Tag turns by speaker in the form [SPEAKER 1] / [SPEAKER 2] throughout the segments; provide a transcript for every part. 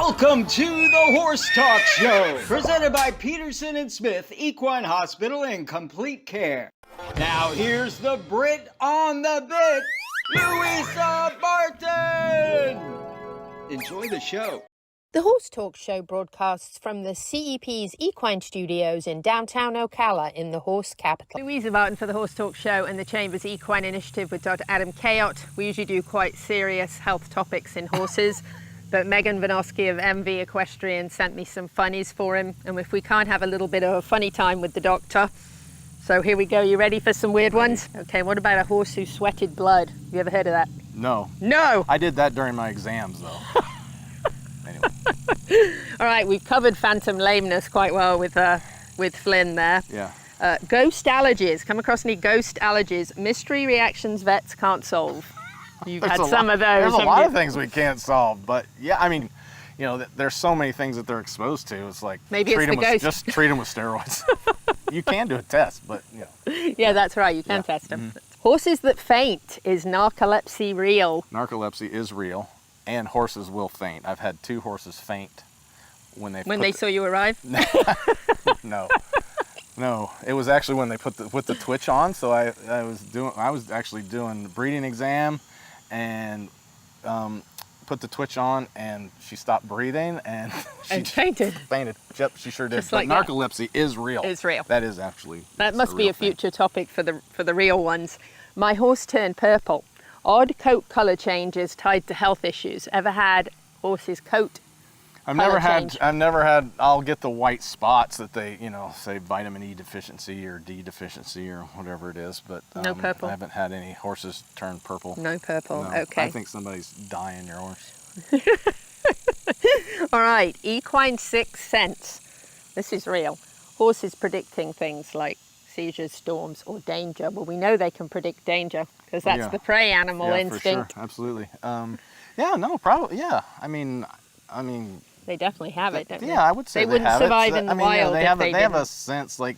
[SPEAKER 1] Welcome to the Horse Talk Show, presented by Peterson and Smith Equine Hospital and Complete Care. Now here's the Brit on the bit, Louisa Barton. Enjoy the show.
[SPEAKER 2] The Horse Talk Show broadcasts from the CEP's Equine Studios in downtown Ocala in the horse capital. Louisa Barton for the Horse Talk Show and the Chamber's Equine Initiative with Dr. Adam Cayot. We usually do quite serious health topics in horses, but Megan Vanosky of MV Equestrian sent me some funnies for him, and if we can't have a little bit of a funny time with the doctor. So here we go. You ready for some weird ones? Okay, what about a horse who sweated blood? You ever heard of that?
[SPEAKER 3] No.
[SPEAKER 2] No!
[SPEAKER 3] I did that during my exams, though. Anyway.
[SPEAKER 2] All right, we've covered phantom lameness quite well with Flynn there.
[SPEAKER 3] Yeah.
[SPEAKER 2] Ghost allergies. Come across any ghost allergies? Mystery reactions vets can't solve. You've had some of those.
[SPEAKER 3] There's a lot of things we can't solve, but yeah, I mean, you know, there's so many things that they're exposed to. It's like
[SPEAKER 2] maybe it's the ghost.
[SPEAKER 3] Just treat them with steroids. You can do a test, but you know.
[SPEAKER 2] Yeah, that's right. You can test them. Mm-hmm. Horses that faint. Is narcolepsy real?
[SPEAKER 3] Narcolepsy is real, and horses will faint. I've had 2 horses faint when
[SPEAKER 2] they saw you arrive.
[SPEAKER 3] No, it was actually when they put the twitch on. So I was actually doing breeding exam, and put the twitch on, and she stopped breathing, and she
[SPEAKER 2] fainted.
[SPEAKER 3] Fainted. Yep, she sure did.
[SPEAKER 2] Just
[SPEAKER 3] but
[SPEAKER 2] like
[SPEAKER 3] narcolepsy is real.
[SPEAKER 2] It's real.
[SPEAKER 3] That is actually.
[SPEAKER 2] That must be a future topic for the real ones. My horse turned purple. Odd coat color changes tied to health issues. Ever had horse's coat?
[SPEAKER 3] I've never had. I'll get the white spots that they, say vitamin E deficiency or D deficiency or whatever it is, but
[SPEAKER 2] no purple.
[SPEAKER 3] I haven't had any horses turn purple.
[SPEAKER 2] No purple.
[SPEAKER 3] No.
[SPEAKER 2] Okay.
[SPEAKER 3] I think somebody's dyeing your horse.
[SPEAKER 2] All right. Equine sixth sense. This is real. Horses predicting things like seizures, storms, or danger. Well, we know they can predict danger because that's the prey animal instinct.
[SPEAKER 3] For sure. Absolutely. Probably. Yeah. I mean.
[SPEAKER 2] They definitely have it, don't they?
[SPEAKER 3] Yeah, I would say
[SPEAKER 2] they wouldn't survive in the wild.
[SPEAKER 3] They
[SPEAKER 2] have
[SPEAKER 3] a sense like,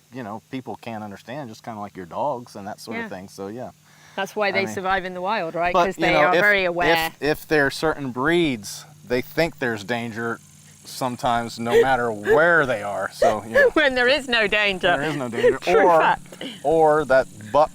[SPEAKER 3] people can't understand, just kind of like your dogs and that sort of thing. So, yeah.
[SPEAKER 2] That's why they survive in the wild, right? Because they are very aware.
[SPEAKER 3] If there are certain breeds, they think there's danger sometimes no matter where they are. So,
[SPEAKER 2] when there is no danger.
[SPEAKER 3] There is no danger. Or that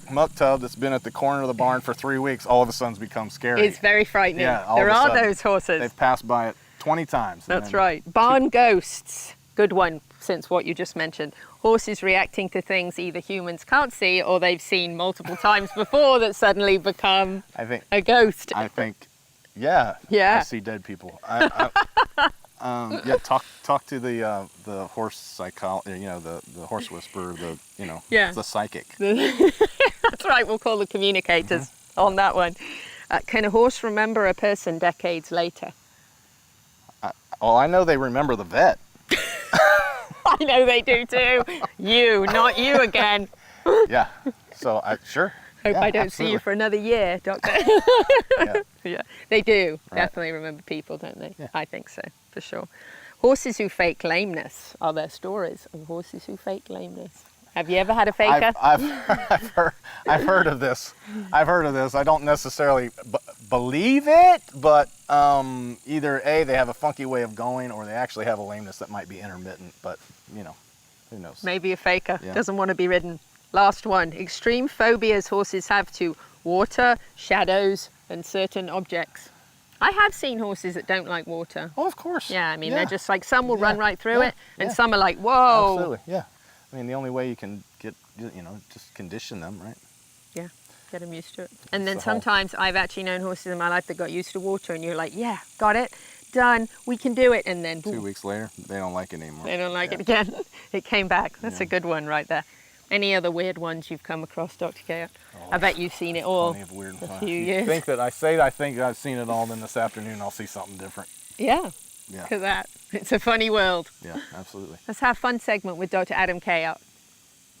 [SPEAKER 3] muck tub that's been at the corner of the barn for 3 weeks, all of a sudden becomes scary.
[SPEAKER 2] It's very frightening.
[SPEAKER 3] Yeah,
[SPEAKER 2] there are those horses.
[SPEAKER 3] They've passed by it 20 times.
[SPEAKER 2] That's right. Barn ghosts. Good one, since what you just mentioned. Horses reacting to things either humans can't see or they've seen multiple times before that suddenly become a ghost.
[SPEAKER 3] I think, yeah. I see dead people. Talk to the horse psychologist, the horse whisperer, the psychic.
[SPEAKER 2] That's right. We'll call the communicators on that one. Can a horse remember a person decades later?
[SPEAKER 3] Well, I know they remember the vet.
[SPEAKER 2] I know they do too. You, not you again.
[SPEAKER 3] Yeah. So sure.
[SPEAKER 2] Hope I don't see you for another year, Doctor. Yeah. They do definitely remember people, don't they? Yeah. I think so, for sure. Horses who fake lameness. Are there stories of horses who fake lameness? Have you ever had a faker?
[SPEAKER 3] I've heard of this. I don't necessarily believe it, but either A, they have a funky way of going, or they actually have a lameness that might be intermittent, but, who knows?
[SPEAKER 2] Maybe a faker. Doesn't want to be ridden. Last one. Extreme phobias horses have to water, shadows, and certain objects. I have seen horses that don't like water.
[SPEAKER 3] Oh, of course.
[SPEAKER 2] Yeah, I mean, they're just like, some will run right through it, and some are like, whoa.
[SPEAKER 3] Absolutely, yeah. I mean, the only way you can get, just condition them, right?
[SPEAKER 2] Yeah, get them used to it. And then sometimes I've actually known horses in my life that got used to water, and you're like, yeah, got it, done, we can do it. And then
[SPEAKER 3] 2 weeks later, they don't like it anymore.
[SPEAKER 2] They don't like it again. It came back. That's a good one right there. Any other weird ones you've come across, Dr. Cayot? I bet you've seen it all.
[SPEAKER 3] Plenty of weird
[SPEAKER 2] ones. A few years.
[SPEAKER 3] I think I've seen it all, then this afternoon I'll see something different.
[SPEAKER 2] Yeah. Look at that. It's a funny world.
[SPEAKER 3] Yeah, absolutely.
[SPEAKER 2] Let's have a fun segment with Dr. Adam Cayot.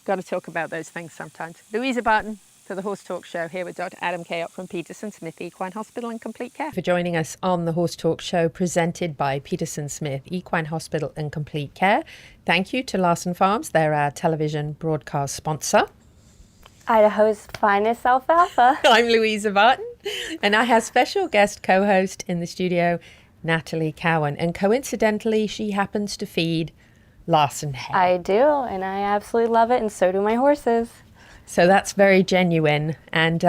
[SPEAKER 2] Got to talk about those things sometimes. Louisa Barton for the Horse Talk Show here with Dr. Adam Cayot from Peterson Smith Equine Hospital and Complete Care. For joining us on the Horse Talk Show presented by Peterson Smith Equine Hospital and Complete Care. Thank you to Larson Farms. They're our television broadcast sponsor.
[SPEAKER 4] Idaho's finest alfalfa.
[SPEAKER 2] I'm Louisa Barton, and I have special guest co-host in the studio, Natalie Cowan. And coincidentally, she happens to feed Larson Hay.
[SPEAKER 4] I do, and I absolutely love it, and so do my horses.
[SPEAKER 2] So that's very genuine. And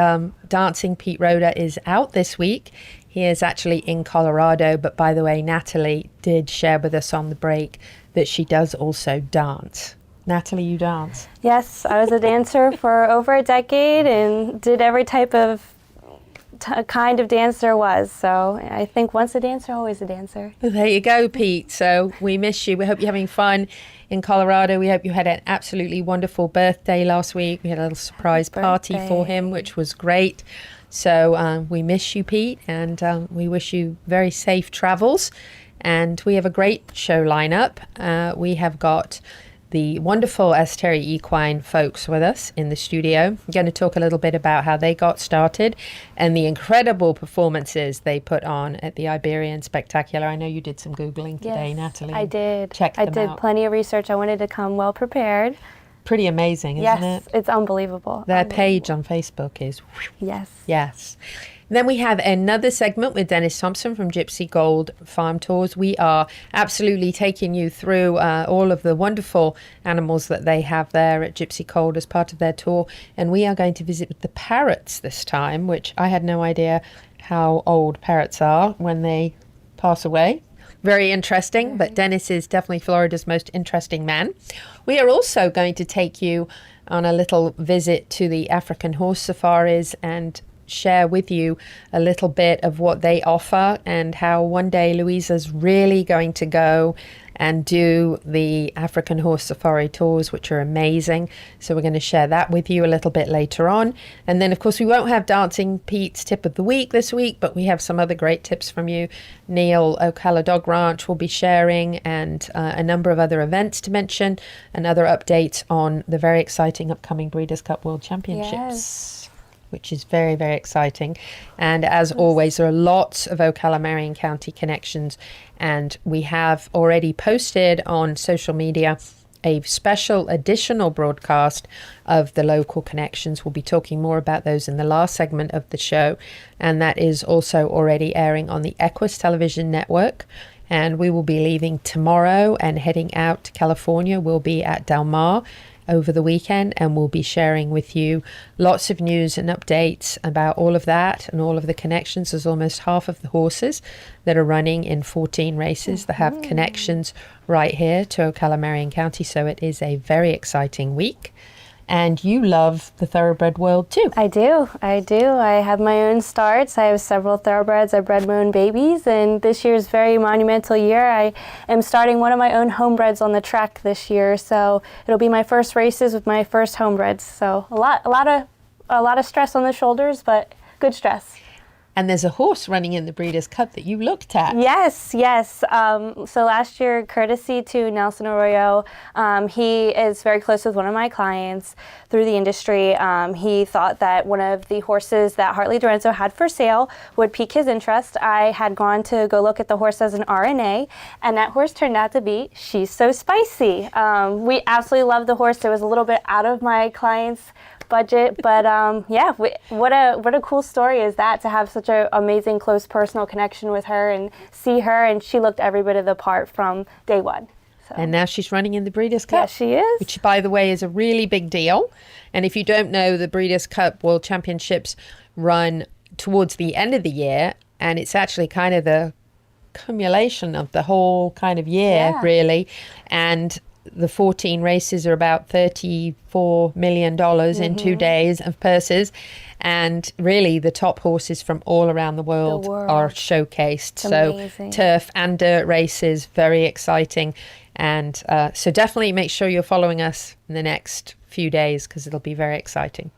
[SPEAKER 2] Dancing Pete Rhoda is out this week. He is actually in Colorado. But by the way, Natalie did share with us on the break that she does also dance. Natalie, you dance?
[SPEAKER 4] Yes, I was a dancer for over a decade and did every type of kind of dance there was. So I think once a dancer, always a dancer.
[SPEAKER 2] Well, there you go, Pete. So we miss you. We hope you're having fun in Colorado. We hope you had an absolutely wonderful birthday last week. We had a little surprise party for him, which was great. So we miss you, Pete, and we wish you very safe travels. And we have a great show lineup. We have got the wonderful Asteri Equine folks with us in the studio. I'm going to talk a little bit about how they got started and the incredible performances they put on at the Iberian Spectacular. I know you did some Googling today,
[SPEAKER 4] Yes,
[SPEAKER 2] Natalie.
[SPEAKER 4] I did.
[SPEAKER 2] Check them
[SPEAKER 4] I did
[SPEAKER 2] out.
[SPEAKER 4] plenty of research. I wanted to come well prepared.
[SPEAKER 2] Pretty amazing, isn't
[SPEAKER 4] Yes,
[SPEAKER 2] it?
[SPEAKER 4] it's unbelievable.
[SPEAKER 2] Their page on Facebook is...
[SPEAKER 4] Yes.
[SPEAKER 2] Yes. Then we have another segment with Dennis Thompson from Gypsy Gold Farm Tours. We are absolutely taking you through all of the wonderful animals that they have there at Gypsy Gold as part of their tour. And we are going to visit with the parrots this time, which I had no idea how old parrots are when they pass away. Very interesting, but Dennis is definitely Florida's most interesting man. We are also going to take you on a little visit to the African horse safaris and share with you a little bit of what they offer and how one day Louisa's really going to go and do the African horse safari tours, which are amazing. So we're going to share that with you a little bit later on. And then, of course, we won't have Dancing Pete's tip of the week this week, but we have some other great tips from you. Neil, Ocala Dog Ranch, will be sharing, and a number of other events to mention, and other updates on the very exciting upcoming Breeders' Cup World Championships.
[SPEAKER 4] Yes.
[SPEAKER 2] Which is very, very exciting. And as always, there are lots of Ocala Marion County connections. And we have already posted on social media a special additional broadcast of the local connections. We'll be talking more about those in the last segment of the show. And that is also already airing on the Equus Television Network. And we will be leaving tomorrow and heading out to California. We'll be at Del Mar over the weekend, and we'll be sharing with you lots of news and updates about all of that and all of the connections. There's almost half of the horses that are running in 14 races that have connections right here to Ocala Marion County, so it is a very exciting week. And you love the thoroughbred world too.
[SPEAKER 4] I do. I have my own starts. I have several thoroughbreds. I bred my own babies, and this year's very monumental year. I am starting one of my own homebreds on the track this year, so it'll be my first races with my first homebreds. So a lot of stress on the shoulders, but good stress.
[SPEAKER 2] And there's a horse running in the Breeders' Cup that you looked at.
[SPEAKER 4] Yes. So last year, courtesy to Nelson Arroyo, he is very close with one of my clients through the industry. He thought that one of the horses that Hartley Dorenzo had for sale would pique his interest. I had gone to go look at the horse as an RNA, and that horse turned out to be She's So Spicy. We absolutely loved the horse. It was a little bit out of my client's budget, but what a cool story is that, to have such an amazing close personal connection with her and see her, and she looked every bit of the part from day one. So.
[SPEAKER 2] And now she's running in the Breeders' Cup.
[SPEAKER 4] Yes, she is.
[SPEAKER 2] Which, by the way, is a really big deal. And if you don't know, the Breeders' Cup World Championships run towards the end of the year, and it's actually kind of the accumulation of the whole kind of year, really. And the 14 races are about $34 million in 2 days of purses. And really, the top horses from all around the world are showcased. So turf and dirt races, very exciting. And so definitely make sure you're following us in the next few days, because it'll be very exciting.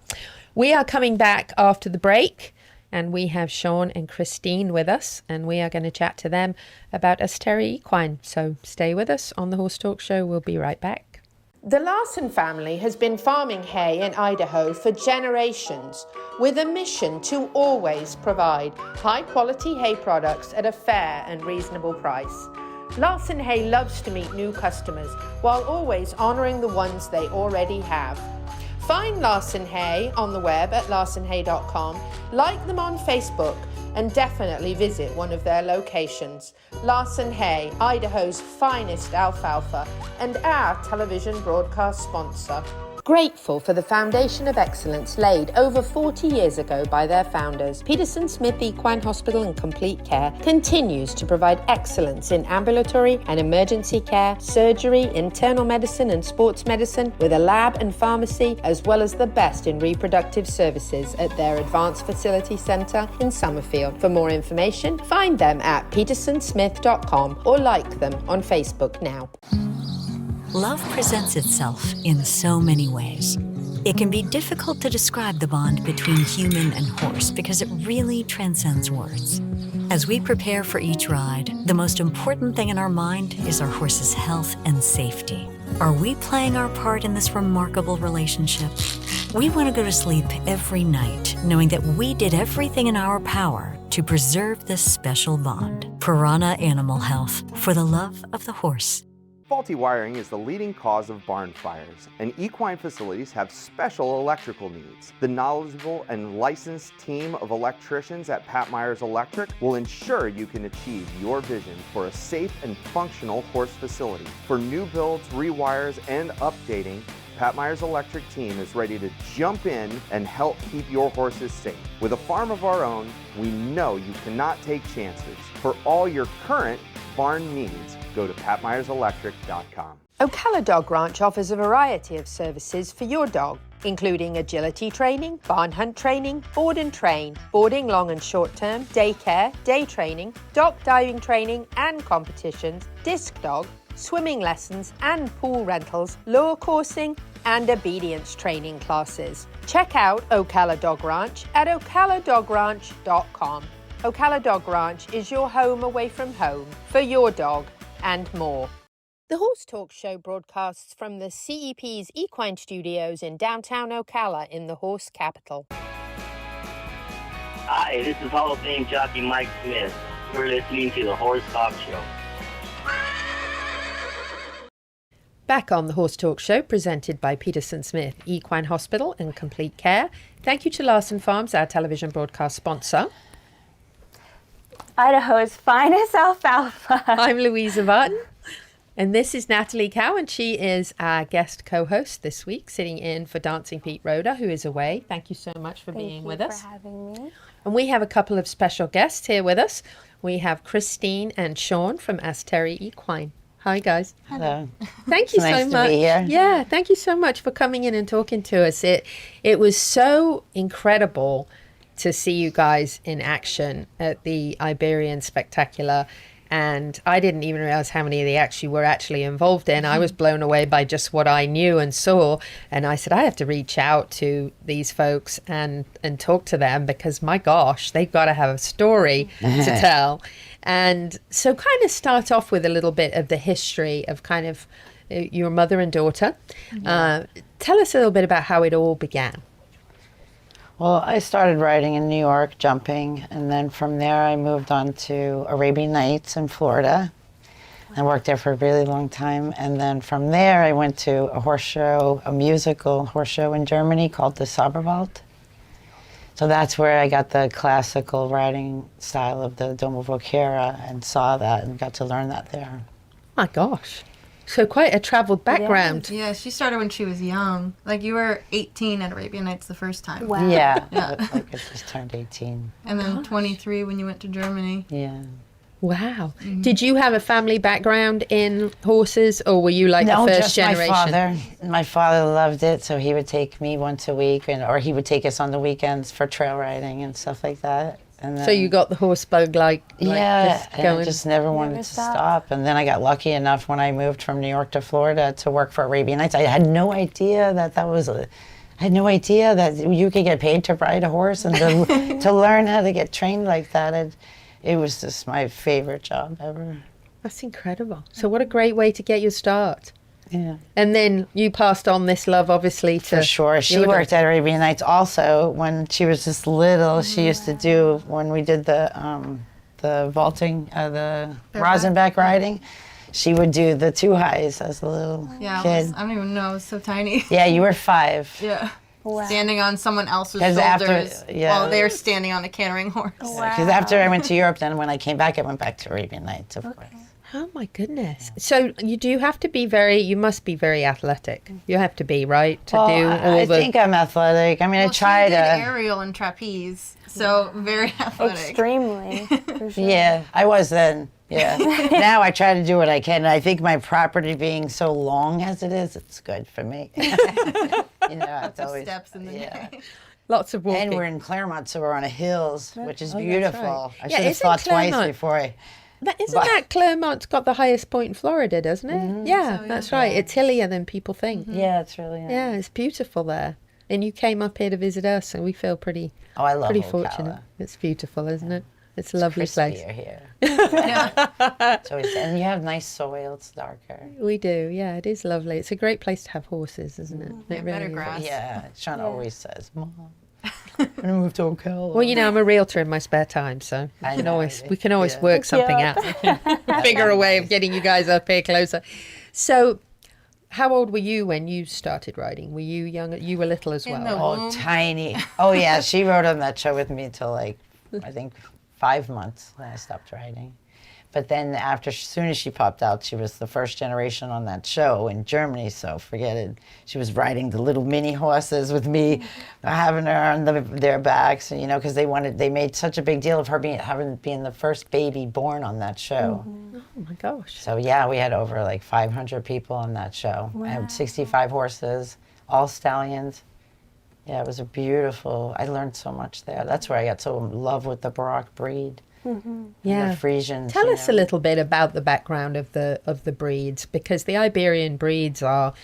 [SPEAKER 2] We are coming back after the break, and we have Sean and Christine with us, and we are going to chat to them about Asteri Equine. So stay with us on the Horse Talk Show. We'll be right back. The Larson family has been farming hay in Idaho for generations, with a mission to always provide high-quality hay products at a fair and reasonable price. Larson Hay loves to meet new customers while always honouring the ones they already have. Find Larson Hay on the web at larsonhay.com, like them on Facebook, and definitely visit one of their locations. Larson Hay, Idaho's finest alfalfa, and our television broadcast sponsor. Grateful for the foundation of excellence laid over 40 years ago by their founders, Peterson Smith Equine Hospital and Complete Care continues to provide excellence in ambulatory and emergency care, surgery, internal medicine and sports medicine, with a lab and pharmacy, as well as the best in reproductive services at their Advanced Fertility Center in Summerfield. For more information, find them at petersonsmith.com or like them on Facebook now.
[SPEAKER 5] Love presents itself in so many ways. It can be difficult to describe the bond between human and horse because it really transcends words. As we prepare for each ride, the most important thing in our mind is our horse's health and safety. Are we playing our part in this remarkable relationship? We want to go to sleep every night knowing that we did everything in our power to preserve this special bond. Piranha Animal Health, for the love of the horse.
[SPEAKER 6] Faulty wiring is the leading cause of barn fires, and equine facilities have special electrical needs. The knowledgeable and licensed team of electricians at Pat Myers Electric will ensure you can achieve your vision for a safe and functional horse facility. For new builds, rewires, and updating, Pat Myers Electric team is ready to jump in and help keep your horses safe. With a farm of our own, we know you cannot take chances. For all your current barn needs, go to patmyerselectric.com.
[SPEAKER 2] Ocala Dog Ranch offers a variety of services for your dog, including agility training, barn hunt training, board and train, boarding long and short term, daycare, day training, dock diving training and competitions, disc dog, swimming lessons and pool rentals, lure coursing, and obedience training classes. Check out Ocala Dog Ranch at ocaladogranch.com. Ocala Dog Ranch is your home away from home for your dog and more. The Horse Talk Show broadcasts from the CEP's Equine Studios in downtown Ocala in the horse capital.
[SPEAKER 7] Hi, this is Hall of Fame jockey Mike Smith. You're listening to the Horse Talk Show.
[SPEAKER 2] Back on the Horse Talk Show, presented by Peterson Smith Equine Hospital and Complete Care. Thank you to Larson Farms, our television broadcast sponsor.
[SPEAKER 4] Idaho's finest alfalfa.
[SPEAKER 2] I'm Louisa Barton, and this is Natalie Cow, and she is our guest co-host this week, sitting in for Dancing Pete Roda, who is away. Thank you so much for being with us.
[SPEAKER 4] Thank you for having me.
[SPEAKER 2] And we have a couple of special guests here with us. We have Christine and Sean from Asteri Equine. Hi, guys.
[SPEAKER 8] Hello.
[SPEAKER 2] Thank you
[SPEAKER 8] Nice
[SPEAKER 2] so
[SPEAKER 8] to
[SPEAKER 2] much.
[SPEAKER 8] be here.
[SPEAKER 2] Yeah, thank you so much for coming in and talking to us. It was so incredible to see you guys in action at the Iberian Spectacular, and I didn't even realize how many of the acts you were actually involved in. I was blown away by just what I knew and saw, and I said I have to reach out to these folks and talk to them, because my gosh, they've got to have a story to tell. And so kind of start off with a little bit of the history of kind of your mother and daughter. Tell us a little bit about how it all began.
[SPEAKER 8] Well, I started riding in New York, jumping, and then from there I moved on to Arabian Nights in Florida. I worked there for a really long time, and then from there I went to a horse show, a musical horse show in Germany called the Sauberwald. So that's where I got the classical riding style of the Domo Vocera and saw that and got to learn that there.
[SPEAKER 2] My gosh. So quite a traveled background.
[SPEAKER 9] Yeah, she started when she was young. Like, you were 18 at Arabian Nights the first time.
[SPEAKER 4] Wow.
[SPEAKER 8] Yeah,
[SPEAKER 9] Yeah.
[SPEAKER 8] like I just turned 18.
[SPEAKER 9] And then 23 when you went to Germany.
[SPEAKER 8] Yeah.
[SPEAKER 2] Wow. Did you have a family background in horses, or were you like the first
[SPEAKER 8] just
[SPEAKER 2] generation?
[SPEAKER 8] my father. My father loved it, so he would take me once a week, or he would take us on the weekends for trail riding and stuff like that. And then,
[SPEAKER 2] So you got the horse bug
[SPEAKER 8] yeah,
[SPEAKER 2] just
[SPEAKER 8] and
[SPEAKER 2] going.
[SPEAKER 8] I just never wanted to stop. And then I got lucky enough when I moved from New York to Florida to work for Arabian Nights. I had no idea that I had no idea that you could get paid to ride a horse and to learn how to get trained like that. It was just my favorite job ever.
[SPEAKER 2] That's incredible. So what a great way to get your start.
[SPEAKER 8] Yeah.
[SPEAKER 2] And then you passed on this love, obviously, to...
[SPEAKER 8] For sure. She
[SPEAKER 2] your
[SPEAKER 8] worked at Arabian Nights also when she was just little. She used to do, when we did the vaulting, the Rosenbach riding, she would do the two highs as a little
[SPEAKER 9] Yeah,
[SPEAKER 8] kid.
[SPEAKER 9] I don't even know. I was so tiny.
[SPEAKER 8] Yeah, you were 5.
[SPEAKER 9] Yeah. standing on someone else's
[SPEAKER 8] 'Cause
[SPEAKER 9] shoulders
[SPEAKER 8] after- yeah.
[SPEAKER 9] while they're standing on a cantering horse.
[SPEAKER 8] Because after I went to Europe, then when I came back, I went back to Arabian Nights, of course.
[SPEAKER 2] Oh my goodness. So you do have to be you must be very athletic. You have to be, right? To
[SPEAKER 8] Well,
[SPEAKER 2] do all
[SPEAKER 8] I
[SPEAKER 2] the.
[SPEAKER 8] think I'm athletic. I mean, I
[SPEAKER 9] Well,
[SPEAKER 8] try
[SPEAKER 9] she did
[SPEAKER 8] to.
[SPEAKER 9] aerial and trapeze, so very athletic.
[SPEAKER 4] Extremely. For sure.
[SPEAKER 8] Yeah, I was then. Yeah. Now I try to do what I can. And I think my property being so long as it is, it's good for me. You know, it's always
[SPEAKER 9] Steps in the day.
[SPEAKER 2] Lots of walking.
[SPEAKER 8] And we're in Claremont, so we're on a hills, which is
[SPEAKER 2] Oh, that's
[SPEAKER 8] beautiful.
[SPEAKER 2] right.
[SPEAKER 8] I
[SPEAKER 2] Yeah,
[SPEAKER 8] should have
[SPEAKER 2] isn't
[SPEAKER 8] thought twice
[SPEAKER 2] Claremont-
[SPEAKER 8] before I.
[SPEAKER 2] Isn't that Claremont's got the highest point in Florida, doesn't it? Yeah, that's right. It's hillier than people think.
[SPEAKER 8] Yeah, it's really nice.
[SPEAKER 2] Yeah, it's beautiful there. And you came up here to visit us, and we feel pretty
[SPEAKER 8] I love
[SPEAKER 2] pretty
[SPEAKER 8] Ocala.
[SPEAKER 2] fortunate. It's beautiful, isn't it? It's a lovely place.
[SPEAKER 8] Crispier here. It's always, and you have nice soil. It's darker.
[SPEAKER 2] We do, yeah. It is lovely. It's a great place to have horses, isn't it? It
[SPEAKER 9] better
[SPEAKER 2] really is.
[SPEAKER 9] grass.
[SPEAKER 8] Yeah, Sean always says, "Mom, I'm gonna move to Ocala."
[SPEAKER 2] Well, you know, I'm a realtor in my spare time, so
[SPEAKER 8] I know,
[SPEAKER 2] we can always
[SPEAKER 8] yeah.
[SPEAKER 2] work something out. We can figure a way of getting you guys up here closer. So, how old were you when you started riding? Were you young? You were little as well.
[SPEAKER 9] the
[SPEAKER 2] right?
[SPEAKER 8] Oh, tiny. Oh yeah, she rode on that show with me till like I think 5 months when I stopped riding. But then as soon as she popped out, she was the first generation on that show in Germany, so forget it. She was riding the little mini horses with me, having her on their backs, you know, because they made such a big deal of her being the first baby born on that show.
[SPEAKER 2] Oh my gosh.
[SPEAKER 8] So yeah, we had over like 500 people on that show. I had 65 horses, all stallions. Yeah, it was a beautiful, I learned so much there. That's where I got so in love with the Baroque breed.
[SPEAKER 2] Yeah.
[SPEAKER 8] The Frisians.
[SPEAKER 2] Tell
[SPEAKER 8] you
[SPEAKER 2] us
[SPEAKER 8] know.
[SPEAKER 2] a little bit about the background of the breeds, because the Iberian breeds are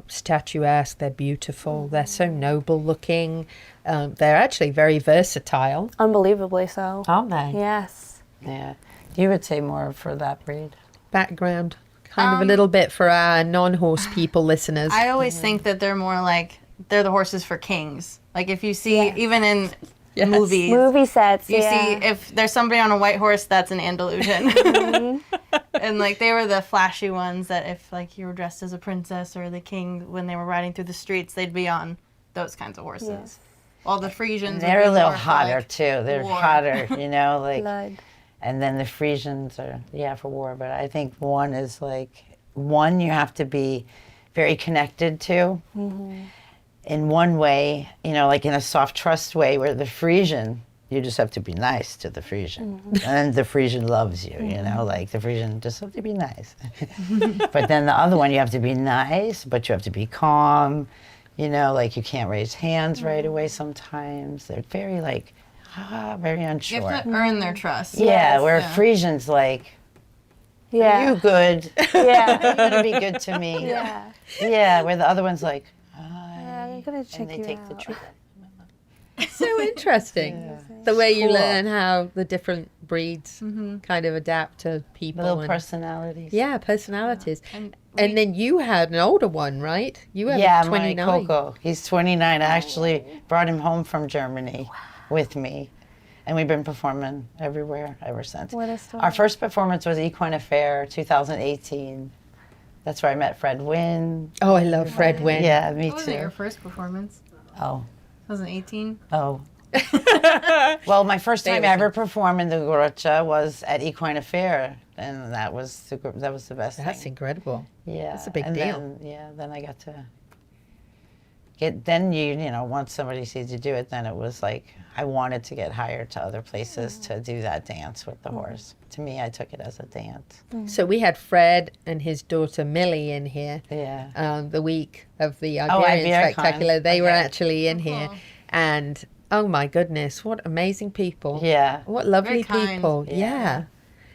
[SPEAKER 2] statuesque. They're beautiful. They're so noble looking. They're actually very versatile,
[SPEAKER 4] Unbelievably so.
[SPEAKER 2] aren't they?
[SPEAKER 4] Yes.
[SPEAKER 8] Yeah. You would say more for that breed.
[SPEAKER 2] Background, kind of a little bit for our non-horse people listeners.
[SPEAKER 9] I always think that they're more like they're the horses for kings. Like if you see even in
[SPEAKER 2] Yes.
[SPEAKER 9] movies,
[SPEAKER 4] Movie sets.
[SPEAKER 9] you
[SPEAKER 4] yeah.
[SPEAKER 9] see if there's somebody on a white horse, that's an Andalusian. And like they were the flashy ones that if like you were dressed as a princess or the king when they were riding through the streets, they'd be on those kinds of horses.
[SPEAKER 4] Yes.
[SPEAKER 9] While the Frisians
[SPEAKER 8] They're
[SPEAKER 9] would be
[SPEAKER 8] a little
[SPEAKER 9] more for,
[SPEAKER 8] hotter
[SPEAKER 9] like,
[SPEAKER 8] too. They're
[SPEAKER 9] war.
[SPEAKER 8] hotter, you know, like.
[SPEAKER 4] Blood.
[SPEAKER 8] And then the Frisians are, for war. But I think one you have to be very connected to. In one way, you know, like in a soft trust way, where the Frisian, you just have to be nice to the Frisian. And the Frisian loves you, you know, like the Frisian just have to be nice. But then the other one, you have to be nice, but you have to be calm. You know, like you can't raise hands right away sometimes. They're very very unsure.
[SPEAKER 9] You have to earn their trust.
[SPEAKER 8] Yeah, where Frisians like,
[SPEAKER 4] Yeah.
[SPEAKER 8] you good.
[SPEAKER 4] Yeah.
[SPEAKER 8] You're gonna be good to me.
[SPEAKER 4] Yeah.
[SPEAKER 8] Yeah, where the other one's like,
[SPEAKER 4] I'm gonna check
[SPEAKER 8] and they
[SPEAKER 4] you
[SPEAKER 8] take
[SPEAKER 4] out.
[SPEAKER 8] the treatment.
[SPEAKER 2] So interesting. The way you learn how the different breeds kind of adapt to people.
[SPEAKER 8] Little
[SPEAKER 2] and-
[SPEAKER 8] personalities.
[SPEAKER 2] Yeah, personalities.
[SPEAKER 9] And
[SPEAKER 2] And then you had an older one, right? You have
[SPEAKER 8] Yeah,
[SPEAKER 2] 29.
[SPEAKER 8] my Coco. He's 29. I actually brought him home from Germany with me. And we've been performing everywhere ever since.
[SPEAKER 4] What a story.
[SPEAKER 8] Our first performance was Equine Affair 2018. That's where I met Fred Wynn.
[SPEAKER 2] Oh, I love Fred Wynn.
[SPEAKER 8] Yeah, me
[SPEAKER 9] what was it, your
[SPEAKER 8] too.
[SPEAKER 9] first performance?
[SPEAKER 8] Oh.
[SPEAKER 9] 2018?
[SPEAKER 8] Oh. Well, my first time
[SPEAKER 2] Davidson.
[SPEAKER 8] ever perform in the Gorocha was at Equine Affair, and that was the best
[SPEAKER 2] That's
[SPEAKER 8] thing.
[SPEAKER 2] incredible.
[SPEAKER 8] Yeah,
[SPEAKER 2] that's a big
[SPEAKER 8] and
[SPEAKER 2] deal.
[SPEAKER 8] Then I got to get. Then you know, once somebody sees you do it, then it was like I wanted to get hired to other places to do that dance with the horse. To me, I took it as a dance.
[SPEAKER 2] So we had Fred and his daughter Millie in here
[SPEAKER 8] Yeah.
[SPEAKER 2] the week of the Iberian
[SPEAKER 8] Iberian
[SPEAKER 2] Spectacular. They were
[SPEAKER 8] Okay.
[SPEAKER 2] actually in here. And oh my goodness, what amazing people.
[SPEAKER 8] Yeah.
[SPEAKER 2] What lovely
[SPEAKER 9] Very kind.
[SPEAKER 2] people.
[SPEAKER 8] Yeah.
[SPEAKER 2] Yeah.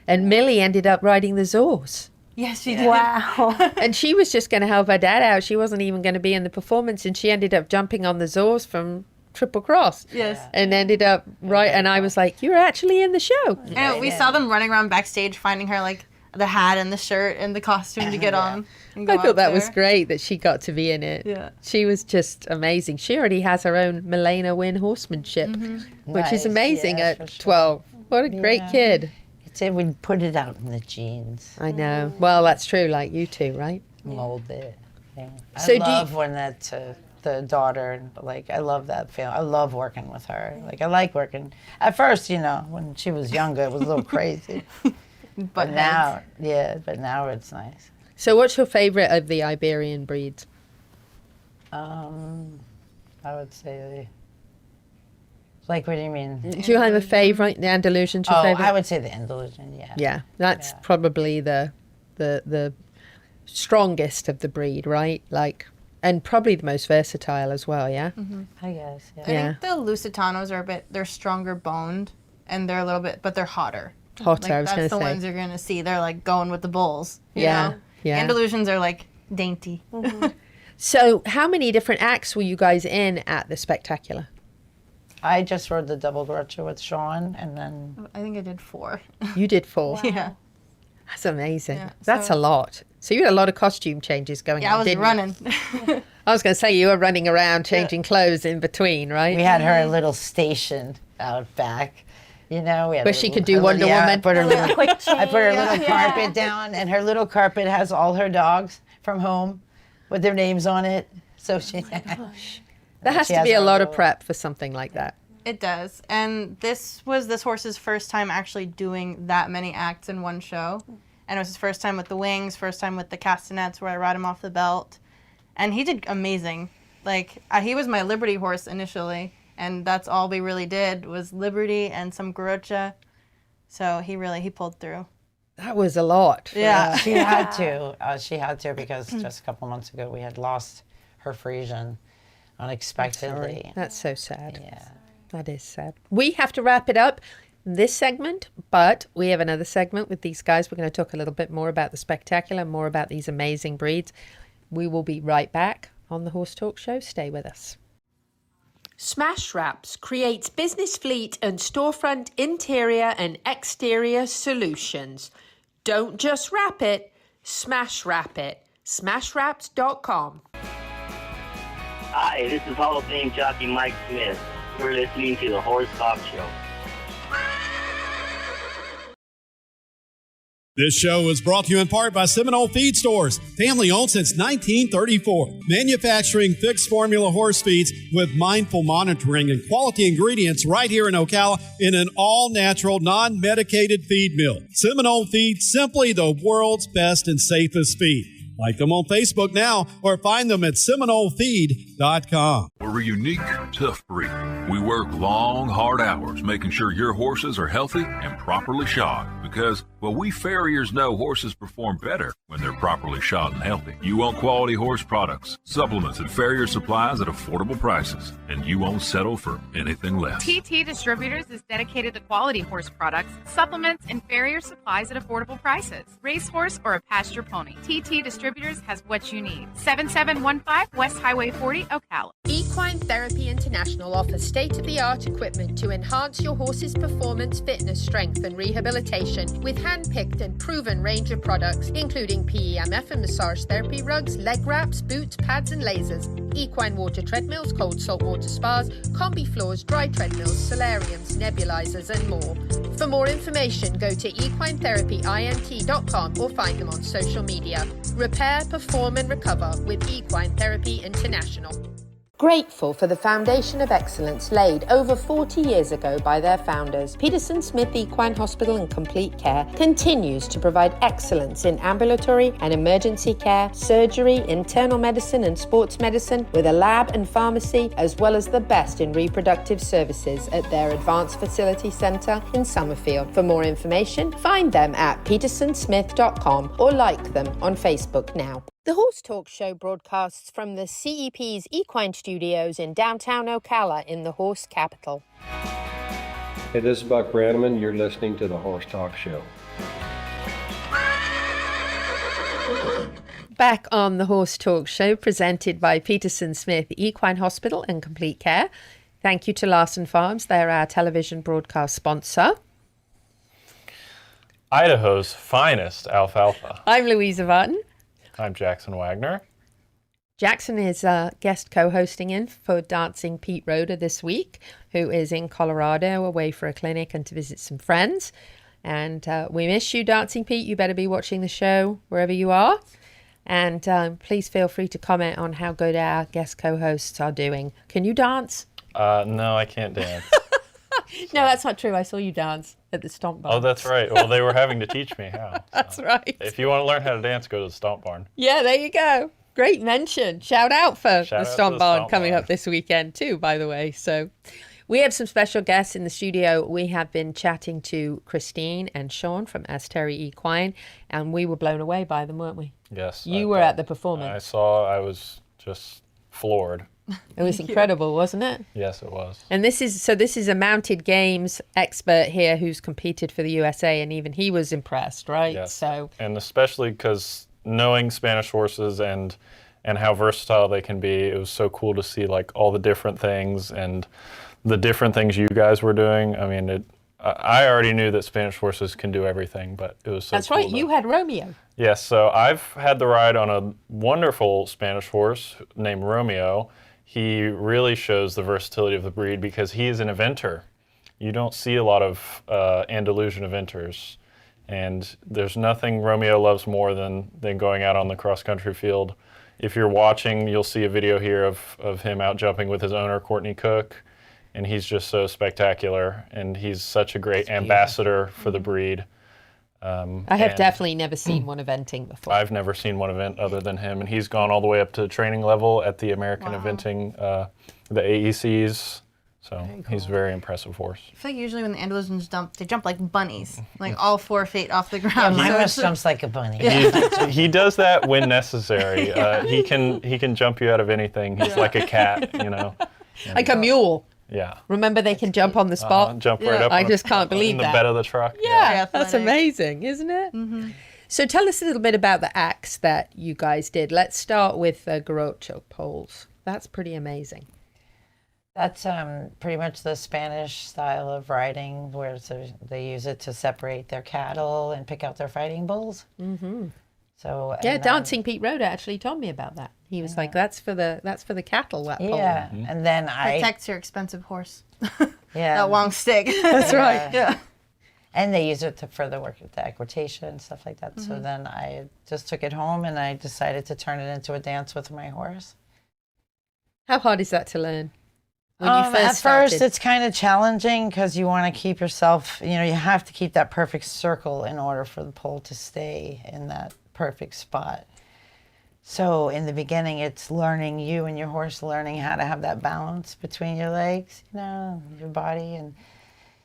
[SPEAKER 2] And Millie ended up riding the Zors.
[SPEAKER 9] Yes, she did.
[SPEAKER 4] Wow.
[SPEAKER 2] And she was just going to help her dad out. She wasn't even going to be in the performance. And she ended up jumping on the Zors from Triple Cross.
[SPEAKER 9] Yes.
[SPEAKER 2] And ended up right. And I was like, you're actually in the show.
[SPEAKER 9] And we saw them running around backstage finding her like the hat and the shirt and the costume to get on. and go
[SPEAKER 2] I thought
[SPEAKER 9] out
[SPEAKER 2] that was
[SPEAKER 9] there.
[SPEAKER 2] great that she got to be in it.
[SPEAKER 9] Yeah.
[SPEAKER 2] She was just amazing. She already has her own Milena Wynn horsemanship, which
[SPEAKER 8] Nice.
[SPEAKER 2] is amazing
[SPEAKER 8] Yeah, for
[SPEAKER 2] at
[SPEAKER 8] sure.
[SPEAKER 2] 12. What a great
[SPEAKER 8] Yeah.
[SPEAKER 2] kid.
[SPEAKER 8] It's it. We put it out in the genes.
[SPEAKER 2] I know. Well, that's true, like you two, right?
[SPEAKER 8] Mold it. Yeah.
[SPEAKER 2] So
[SPEAKER 8] I
[SPEAKER 2] do you-
[SPEAKER 8] love when the the daughter, and like I love that family. I love working with her. Like I like working. At first, you know, when she was younger, it was a little crazy. But now, but now it's nice.
[SPEAKER 2] So what's your favorite of the Iberian breeds?
[SPEAKER 8] I would say, like, what do you mean?
[SPEAKER 2] Do you have a favorite? The Andalusian's your favorite?
[SPEAKER 8] I would say the Andalusian, yeah.
[SPEAKER 2] Yeah, that's probably the strongest of the breed, right? Like, and probably the most versatile as well, yeah?
[SPEAKER 9] Mm-hmm.
[SPEAKER 8] I guess, yeah.
[SPEAKER 9] I think the Lusitanos are they're stronger boned, and they're a little bit, but they're hotter.
[SPEAKER 2] Hotter, I was going to say.
[SPEAKER 9] That's the ones you're going to see. They're like going with the bulls. You
[SPEAKER 2] Yeah,
[SPEAKER 9] know?
[SPEAKER 2] yeah.
[SPEAKER 9] Andalusians are like dainty.
[SPEAKER 2] So how many different acts were you guys in at the spectacular?
[SPEAKER 8] I just rode the double groucho with Sean, and then...
[SPEAKER 9] I think I did 4.
[SPEAKER 2] You did 4?
[SPEAKER 9] Wow. Yeah.
[SPEAKER 2] That's amazing.
[SPEAKER 9] Yeah,
[SPEAKER 2] That's a lot. So you had a lot of costume changes going on,
[SPEAKER 9] I was
[SPEAKER 2] didn't
[SPEAKER 9] running.
[SPEAKER 2] you? I was going to say, you were running around changing clothes in between, right?
[SPEAKER 8] We had her little station out back. You know, we had
[SPEAKER 2] where she could do Wonder Woman.
[SPEAKER 8] I put her little carpet down, and her little carpet has all her dogs from home with their names on it. So she...
[SPEAKER 2] There has to be a lot of prep for something like that.
[SPEAKER 9] It does. And this was this horse's first time actually doing that many acts in one show. And it was his first time with the wings, first time with the castanets where I ride him off the belt. And he did amazing. Like, he was my Liberty horse initially. And that's all we really did was Liberty and some Garocha. So he pulled through.
[SPEAKER 2] That was a lot.
[SPEAKER 9] Yeah.
[SPEAKER 8] She had to. She had to because just a couple months ago we had lost her Frisian unexpectedly.
[SPEAKER 2] That's so sad.
[SPEAKER 8] Yeah.
[SPEAKER 2] That is sad. We have to wrap it up this segment, but we have another segment with these guys. We're going to talk a little bit more about the spectacular, more about these amazing breeds. We will be right back on the Horse Talk Show. Stay with us. Smash Wraps creates business fleet and storefront interior and exterior solutions. Don't just wrap it, smash wrap it. SmashWraps.com.
[SPEAKER 7] Hi, this is Hall of Fame jockey Mike Smith. You're listening to the Horse Talk Show.
[SPEAKER 10] This show is brought to you in part by Seminole Feed Stores, family owned since 1934. Manufacturing fixed formula horse feeds with mindful monitoring and quality ingredients right here in Ocala in an all-natural, non-medicated feed mill. Seminole Feed, simply the world's best and safest feed. Like them on Facebook now or find them at SeminoleFeed.com.
[SPEAKER 11] We're a unique, tough breed. We work long, hard hours making sure your horses are healthy and properly shod because, well, we farriers know horses perform better when they're properly shod and healthy. You want quality horse products, supplements, and farrier supplies at affordable prices, and you won't settle for anything less.
[SPEAKER 12] TT Distributors is dedicated to quality horse products, supplements, and farrier supplies at affordable prices. Racehorse or a pasture pony, TT Distributors has what you need. 7715 West Highway 40, Ocala.
[SPEAKER 2] Equine Therapy International offers state-of-the-art equipment to enhance your horse's performance, fitness, strength, and rehabilitation with hand-picked and proven range of products, including PEMF and massage therapy rugs, leg wraps, boots, pads, and lasers, equine water treadmills, cold salt water spas, combi floors, dry treadmills, solariums, nebulizers, and more. For more information, go to equinetherapyint.com or find them on social media. Repair, perform, and recover with Equine Therapy International. Grateful for the foundation of excellence laid over 40 years ago by their founders, Peterson Smith Equine Hospital and Complete Care continues to provide excellence in ambulatory and emergency care, surgery, internal medicine and sports medicine with a lab and pharmacy, as well as the best in reproductive services at their Advanced Facility Centre in Summerfield. For more information, find them at petersonsmith.com or like them on Facebook now. The Horse Talk Show broadcasts from the CEP's Equine Studios in downtown Ocala in the horse capital.
[SPEAKER 13] Hey, this is Buck Brannaman. You're listening to the Horse Talk Show.
[SPEAKER 2] Back on the Horse Talk Show, presented by Peterson Smith Equine Hospital and Complete Care. Thank you to Larson Farms. They're our television broadcast sponsor.
[SPEAKER 14] Idaho's finest alfalfa.
[SPEAKER 2] I'm Louisa Barton.
[SPEAKER 14] I'm Jackson Wagner.
[SPEAKER 2] Jackson is guest co-hosting in for Dancing Pete Roeder this week, who is in Colorado away for a clinic and to visit some friends. And we miss you, Dancing Pete. You better be watching the show wherever you are. And please feel free to comment on how good our guest co-hosts are doing. Can you dance?
[SPEAKER 14] No, I can't dance.
[SPEAKER 2] No, that's not true. I saw you dance at the Stomp Barn.
[SPEAKER 14] Oh, that's right. Well, they were having to teach me how.
[SPEAKER 2] That's right.
[SPEAKER 14] If you want to learn how to dance, go to the Stomp Barn.
[SPEAKER 2] Yeah, there you go. Great mention. Shout out for
[SPEAKER 14] Shout
[SPEAKER 2] the
[SPEAKER 14] out to
[SPEAKER 2] Stomp
[SPEAKER 14] the
[SPEAKER 2] Barn
[SPEAKER 14] Stomp
[SPEAKER 2] coming
[SPEAKER 14] Barn.
[SPEAKER 2] up this weekend too, by the way. So we have some special guests in the studio. We have been chatting to Christine and Sean from Asteri Equine, and we were blown away by them, weren't we?
[SPEAKER 14] Yes.
[SPEAKER 2] You were at the performance.
[SPEAKER 14] I was just floored.
[SPEAKER 2] It was incredible, wasn't it?
[SPEAKER 14] Yes, it was.
[SPEAKER 2] And this is a mounted games expert here who's competed for the USA, and even he was impressed, right?
[SPEAKER 14] Yes.
[SPEAKER 2] So,
[SPEAKER 14] and especially because knowing Spanish horses and how versatile they can be, it was so cool to see like all the different things and the different things you guys were doing. I mean, I already knew that Spanish horses can do everything, but it was so
[SPEAKER 2] that's
[SPEAKER 14] cool
[SPEAKER 2] right. You had Romeo.
[SPEAKER 14] Yes, so I've had the ride on a wonderful Spanish horse named Romeo. He really shows the versatility of the breed because he is an eventer. You don't see a lot of Andalusian eventers, and there's nothing Romeo loves more than going out on the cross-country field. If you're watching, you'll see a video here of him out jumping with his owner, Courtney Cook, and he's just so spectacular, and he's such a great ambassador for the breed.
[SPEAKER 2] I have definitely never seen one eventing before.
[SPEAKER 14] I've never seen one event other than him, and he's gone all the way up to training level at the American eventing, the AECs. So he's a very impressive horse.
[SPEAKER 9] I feel like usually when the Andalusians jump, they jump like bunnies, like all 4 feet off the ground.
[SPEAKER 8] My horse jumps like a bunny.
[SPEAKER 14] He does that when necessary. He can jump you out of anything. He's like a cat, you know.
[SPEAKER 2] Like a mule.
[SPEAKER 14] Yeah.
[SPEAKER 2] Remember, they can jump on the spot.
[SPEAKER 14] Jump right up.
[SPEAKER 2] I just can't believe
[SPEAKER 14] in
[SPEAKER 2] that.
[SPEAKER 14] the bed of the truck.
[SPEAKER 2] Yeah, that's amazing, isn't it? Mm-hmm. So tell us a little bit about the acts that you guys did. Let's start with the Groucho poles. That's pretty amazing.
[SPEAKER 8] That's pretty much the Spanish style of riding, where they use it to separate their cattle and pick out their fighting bulls.
[SPEAKER 2] Mm-hmm.
[SPEAKER 8] So
[SPEAKER 2] yeah, Dancing Pete Rhoda actually told me about that. He was like, "That's for the cattle." That pole.
[SPEAKER 8] Yeah, and then
[SPEAKER 9] protects your expensive horse.
[SPEAKER 8] Yeah,
[SPEAKER 9] that long stick.
[SPEAKER 2] That's right.
[SPEAKER 9] Yeah.
[SPEAKER 8] And they use it to further work with the equitation and stuff like that. So then I just took it home and I decided to turn it into a dance with my horse.
[SPEAKER 2] How hard is that to learn? When you
[SPEAKER 8] At first, it's kind of challenging because you want to keep yourself, you have to keep that perfect circle in order for the pole to stay in that perfect spot. So in the beginning, it's learning you and your horse learning how to have that balance between your legs, your body. And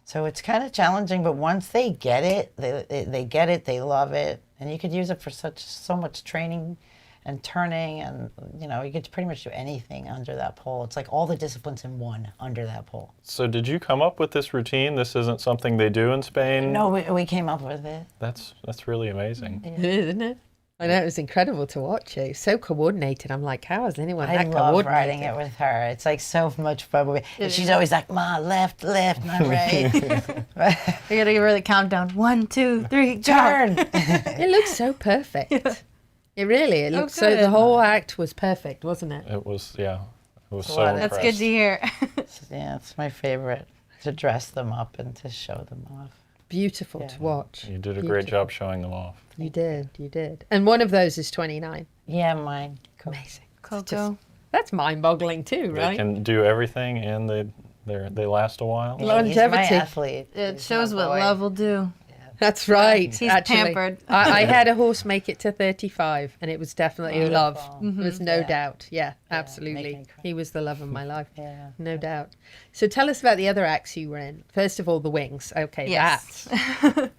[SPEAKER 8] so it's kind of challenging, but once they get it, they get it, they love it. And you could use it for so much training and turning, and you could pretty much do anything under that pole. It's like all the disciplines in one under that pole.
[SPEAKER 14] So did you come up with this routine? This isn't something they do in Spain?
[SPEAKER 8] No, we came up with it.
[SPEAKER 14] That's really amazing.
[SPEAKER 2] It is, isn't it? I know, it was incredible to watch you. So coordinated. I'm like, how is anyone that coordinated?
[SPEAKER 8] I love riding it with her. It's like so much fun. She's always like, Ma, left, not right.
[SPEAKER 9] You gotta give her the countdown. 1, 2, 3,
[SPEAKER 8] turn.
[SPEAKER 2] It looks so perfect. Yeah. It looks so. The whole act was perfect, wasn't it?
[SPEAKER 14] It was, yeah. It was so
[SPEAKER 9] That's good to hear.
[SPEAKER 8] Yeah, it's my favorite to dress them up and to show them off.
[SPEAKER 2] Beautiful to watch.
[SPEAKER 14] You did a great job showing them off.
[SPEAKER 2] You did. And one of those is 29.
[SPEAKER 8] Yeah, mine.
[SPEAKER 2] Amazing.
[SPEAKER 9] Coco.
[SPEAKER 2] That's mind-boggling too, right?
[SPEAKER 14] They can do everything, and they last a while.
[SPEAKER 2] Longevity.
[SPEAKER 8] He's my athlete.
[SPEAKER 9] It shows what love will do.
[SPEAKER 2] That's right.
[SPEAKER 9] He's
[SPEAKER 2] actually,
[SPEAKER 9] pampered.
[SPEAKER 2] I had a horse make it to 35, and it was definitely love.
[SPEAKER 8] Mm-hmm.
[SPEAKER 2] There was no doubt. Yeah, absolutely. He was the love of my life.
[SPEAKER 8] Yeah.
[SPEAKER 2] No doubt. So tell us about the other acts you were in. First of all, the wings. Okay,
[SPEAKER 9] yes.
[SPEAKER 2] that's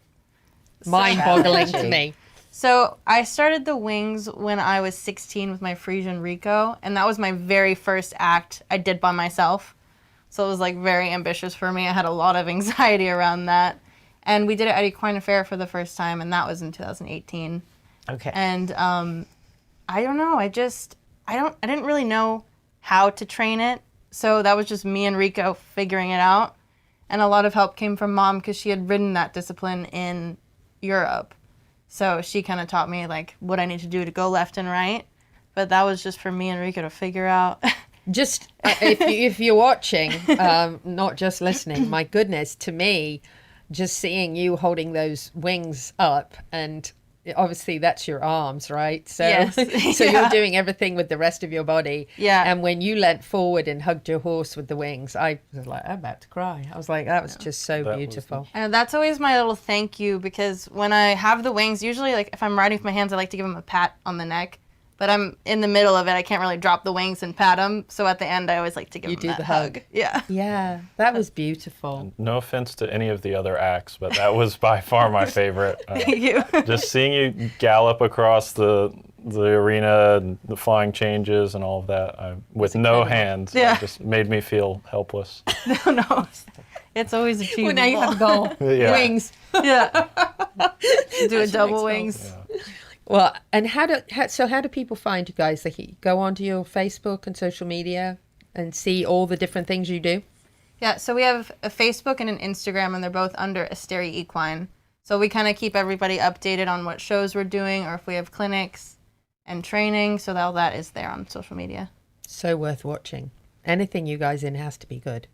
[SPEAKER 2] mind-boggling to me.
[SPEAKER 9] So I started the wings when I was 16 with my Frisian Rico, and that was my very first act I did by myself. So it was like very ambitious for me. I had a lot of anxiety around that. And we did it at Equine Fair for the first time, and that was in 2018.
[SPEAKER 8] Okay.
[SPEAKER 9] And I don't know. I didn't really know how to train it. So that was just me and Rico figuring it out. And a lot of help came from Mom because she had ridden that discipline in Europe. So she kind of taught me like what I need to do to go left and right. But that was just for me and Rico to figure out.
[SPEAKER 2] Just if you're watching, not just listening, my goodness, to me, just seeing you holding those wings up and obviously that's your arms, right? So,
[SPEAKER 9] Yes.
[SPEAKER 2] so you're doing everything with the rest of your body.
[SPEAKER 9] Yeah.
[SPEAKER 2] And when you leant forward and hugged your horse with the wings, I was like, I'm about to cry. I was like, that was just so beautiful.
[SPEAKER 9] And that's always my little thank you, because when I have the wings, usually like if I'm riding with my hands, I like to give them a pat on the neck. But I'm in the middle of it. I can't really drop the wings and pat them. So at the end, I always like to give them that hug. Yeah.
[SPEAKER 2] Yeah, that was beautiful.
[SPEAKER 14] No offense to any of the other acts, but that was by far my favorite.
[SPEAKER 9] Thank you.
[SPEAKER 14] Just seeing you gallop across the arena, and the flying changes and all of that with no hands, just made me feel helpless.
[SPEAKER 9] No. It's always achievable.
[SPEAKER 2] Well, now you have a goal.
[SPEAKER 14] Yeah.
[SPEAKER 2] Wings.
[SPEAKER 9] Yeah. Do a double wings.
[SPEAKER 14] Yeah.
[SPEAKER 2] Well, and how do people find you guys? They go onto your Facebook and social media and see all the different things you do?
[SPEAKER 9] Yeah, so we have a Facebook and an Instagram, and they're both under Asteri Equine. So we kind of keep everybody updated on what shows we're doing, or if we have clinics and training. So all that is there on social media.
[SPEAKER 2] So worth watching. Anything you guys in has to be good.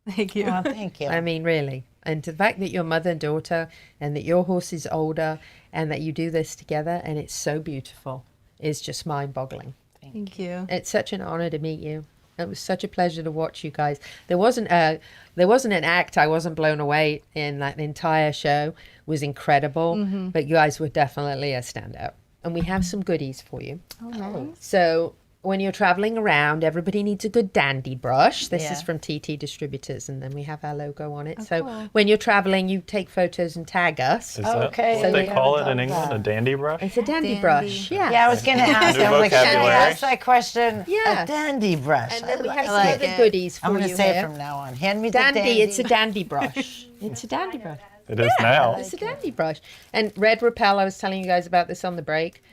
[SPEAKER 9] Thank you.
[SPEAKER 8] Oh, thank you.
[SPEAKER 2] I mean, really. And the fact that you're mother and daughter, and that your horse is older, and that you do this together, and it's so beautiful, is just mind-boggling.
[SPEAKER 9] Thank you.
[SPEAKER 2] It's such an honor to meet you. It was such a pleasure to watch you guys. There wasn't an act I wasn't blown away in. That entire show was incredible, but you guys were definitely a standout. And we have some goodies for you.
[SPEAKER 9] Oh, nice.
[SPEAKER 2] So when you're traveling around, everybody needs a good dandy brush. This is from TT Distributors, and then we have our logo on it.
[SPEAKER 9] Oh,
[SPEAKER 2] so
[SPEAKER 9] cool.
[SPEAKER 2] when you're traveling, you take photos and tag us.
[SPEAKER 14] Is that what they call it in England? A dandy brush?
[SPEAKER 2] It's a dandy brush, yeah.
[SPEAKER 8] Yeah, I was going to ask.
[SPEAKER 14] New
[SPEAKER 8] I'm like, should I
[SPEAKER 14] vocabulary.
[SPEAKER 8] ask that question?
[SPEAKER 2] Yeah.
[SPEAKER 8] A dandy brush.
[SPEAKER 2] And then we have some
[SPEAKER 8] like
[SPEAKER 2] other
[SPEAKER 8] it.
[SPEAKER 2] goodies for
[SPEAKER 8] I'm going
[SPEAKER 2] you
[SPEAKER 8] to say
[SPEAKER 2] here.
[SPEAKER 8] it from now on. Hand me
[SPEAKER 2] Dandy,
[SPEAKER 8] the dandy.
[SPEAKER 2] it's a dandy brush. It's a dandy brush.
[SPEAKER 14] It is now.
[SPEAKER 2] It's a dandy brush. And Red Repel, I was telling you guys about this on the break.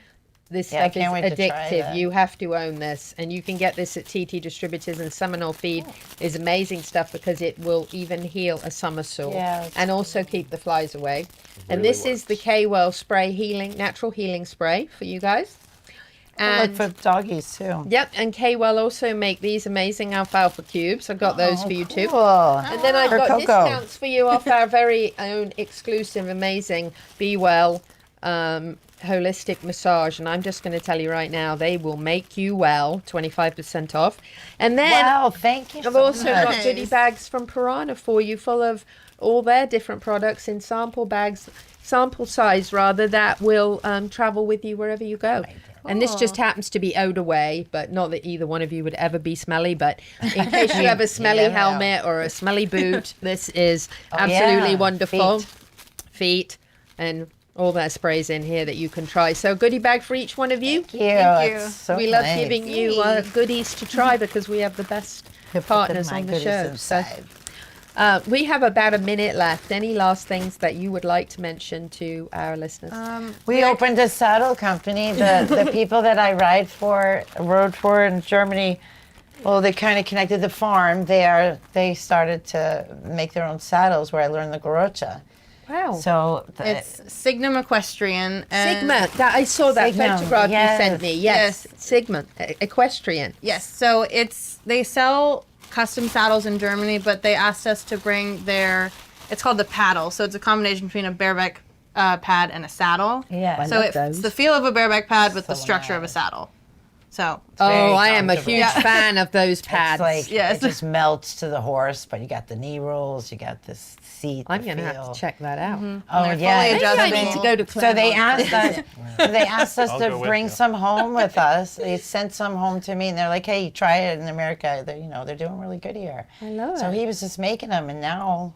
[SPEAKER 2] This
[SPEAKER 8] Yeah, I
[SPEAKER 2] stuff is
[SPEAKER 8] can't wait to try
[SPEAKER 2] addictive.
[SPEAKER 8] that.
[SPEAKER 2] You have to own this. And you can get this at TT Distributors, and Seminole Feed is amazing stuff because it will even heal a summer sore and also keep the flies away. And this is the Cayot spray natural healing spray for you guys.
[SPEAKER 8] And look for doggies too.
[SPEAKER 2] Yep, and Cayot also make these amazing alfalfa cubes. I've got those for you too.
[SPEAKER 8] Cool.
[SPEAKER 2] And then I've
[SPEAKER 8] For
[SPEAKER 2] got
[SPEAKER 8] Coco.
[SPEAKER 2] discounts for you off our very own exclusive, amazing Be Well holistic massage. And I'm just going to tell you right now, they will make you well, 25% off. And then
[SPEAKER 8] Wow, thank you
[SPEAKER 2] I've
[SPEAKER 8] so
[SPEAKER 2] also
[SPEAKER 8] much.
[SPEAKER 2] got goodie bags from Piranha for you, full of all their different products in sample size rather, that will travel with you wherever you go. And this just happens to be owed away, but not that either one of you would ever be smelly, but in case you have a smelly
[SPEAKER 8] never know.
[SPEAKER 2] helmet or a smelly boot, this is absolutely wonderful. Feet and all that sprays in here that you can try. So a goodie bag for each one of you.
[SPEAKER 8] Thank you. It's so
[SPEAKER 2] We love
[SPEAKER 8] nice.
[SPEAKER 2] giving you goodies to try because we have the best partners on the show. So we have about a minute left. Any last things that you would like to mention to our listeners?
[SPEAKER 8] We opened a saddle company. The people that I rode for in Germany, well, they kind of connected the farm. They started to make their own saddles where I learned the Garocha.
[SPEAKER 2] Wow.
[SPEAKER 8] So
[SPEAKER 9] It's Signum Equestrian.
[SPEAKER 2] Sigma. I saw that
[SPEAKER 8] Signum,
[SPEAKER 2] photograph
[SPEAKER 8] yes.
[SPEAKER 2] you sent me. Yes. Sigma. Equestrian.
[SPEAKER 9] Yes, so they sell custom saddles in Germany, but they asked us to bring it's called the paddle. So it's a combination between a bareback pad and a saddle.
[SPEAKER 8] Yeah.
[SPEAKER 9] So it's the feel of a bareback pad with the structure of a saddle. So
[SPEAKER 2] I am a huge fan of those pads.
[SPEAKER 8] It's like it just melts to the horse, but you got the knee rolls, you got this seat.
[SPEAKER 2] I'm going to have to check that out.
[SPEAKER 8] Oh yeah,
[SPEAKER 2] Maybe I need to go to
[SPEAKER 8] So they
[SPEAKER 2] Claremont.
[SPEAKER 8] asked us
[SPEAKER 14] I'll
[SPEAKER 8] to
[SPEAKER 14] go with
[SPEAKER 8] bring
[SPEAKER 14] you.
[SPEAKER 8] some home with us. They sent some home to me, and they're like, "Hey, try it in America. They're doing really good here."
[SPEAKER 2] I love
[SPEAKER 8] So
[SPEAKER 2] it.
[SPEAKER 8] he was just making them, and now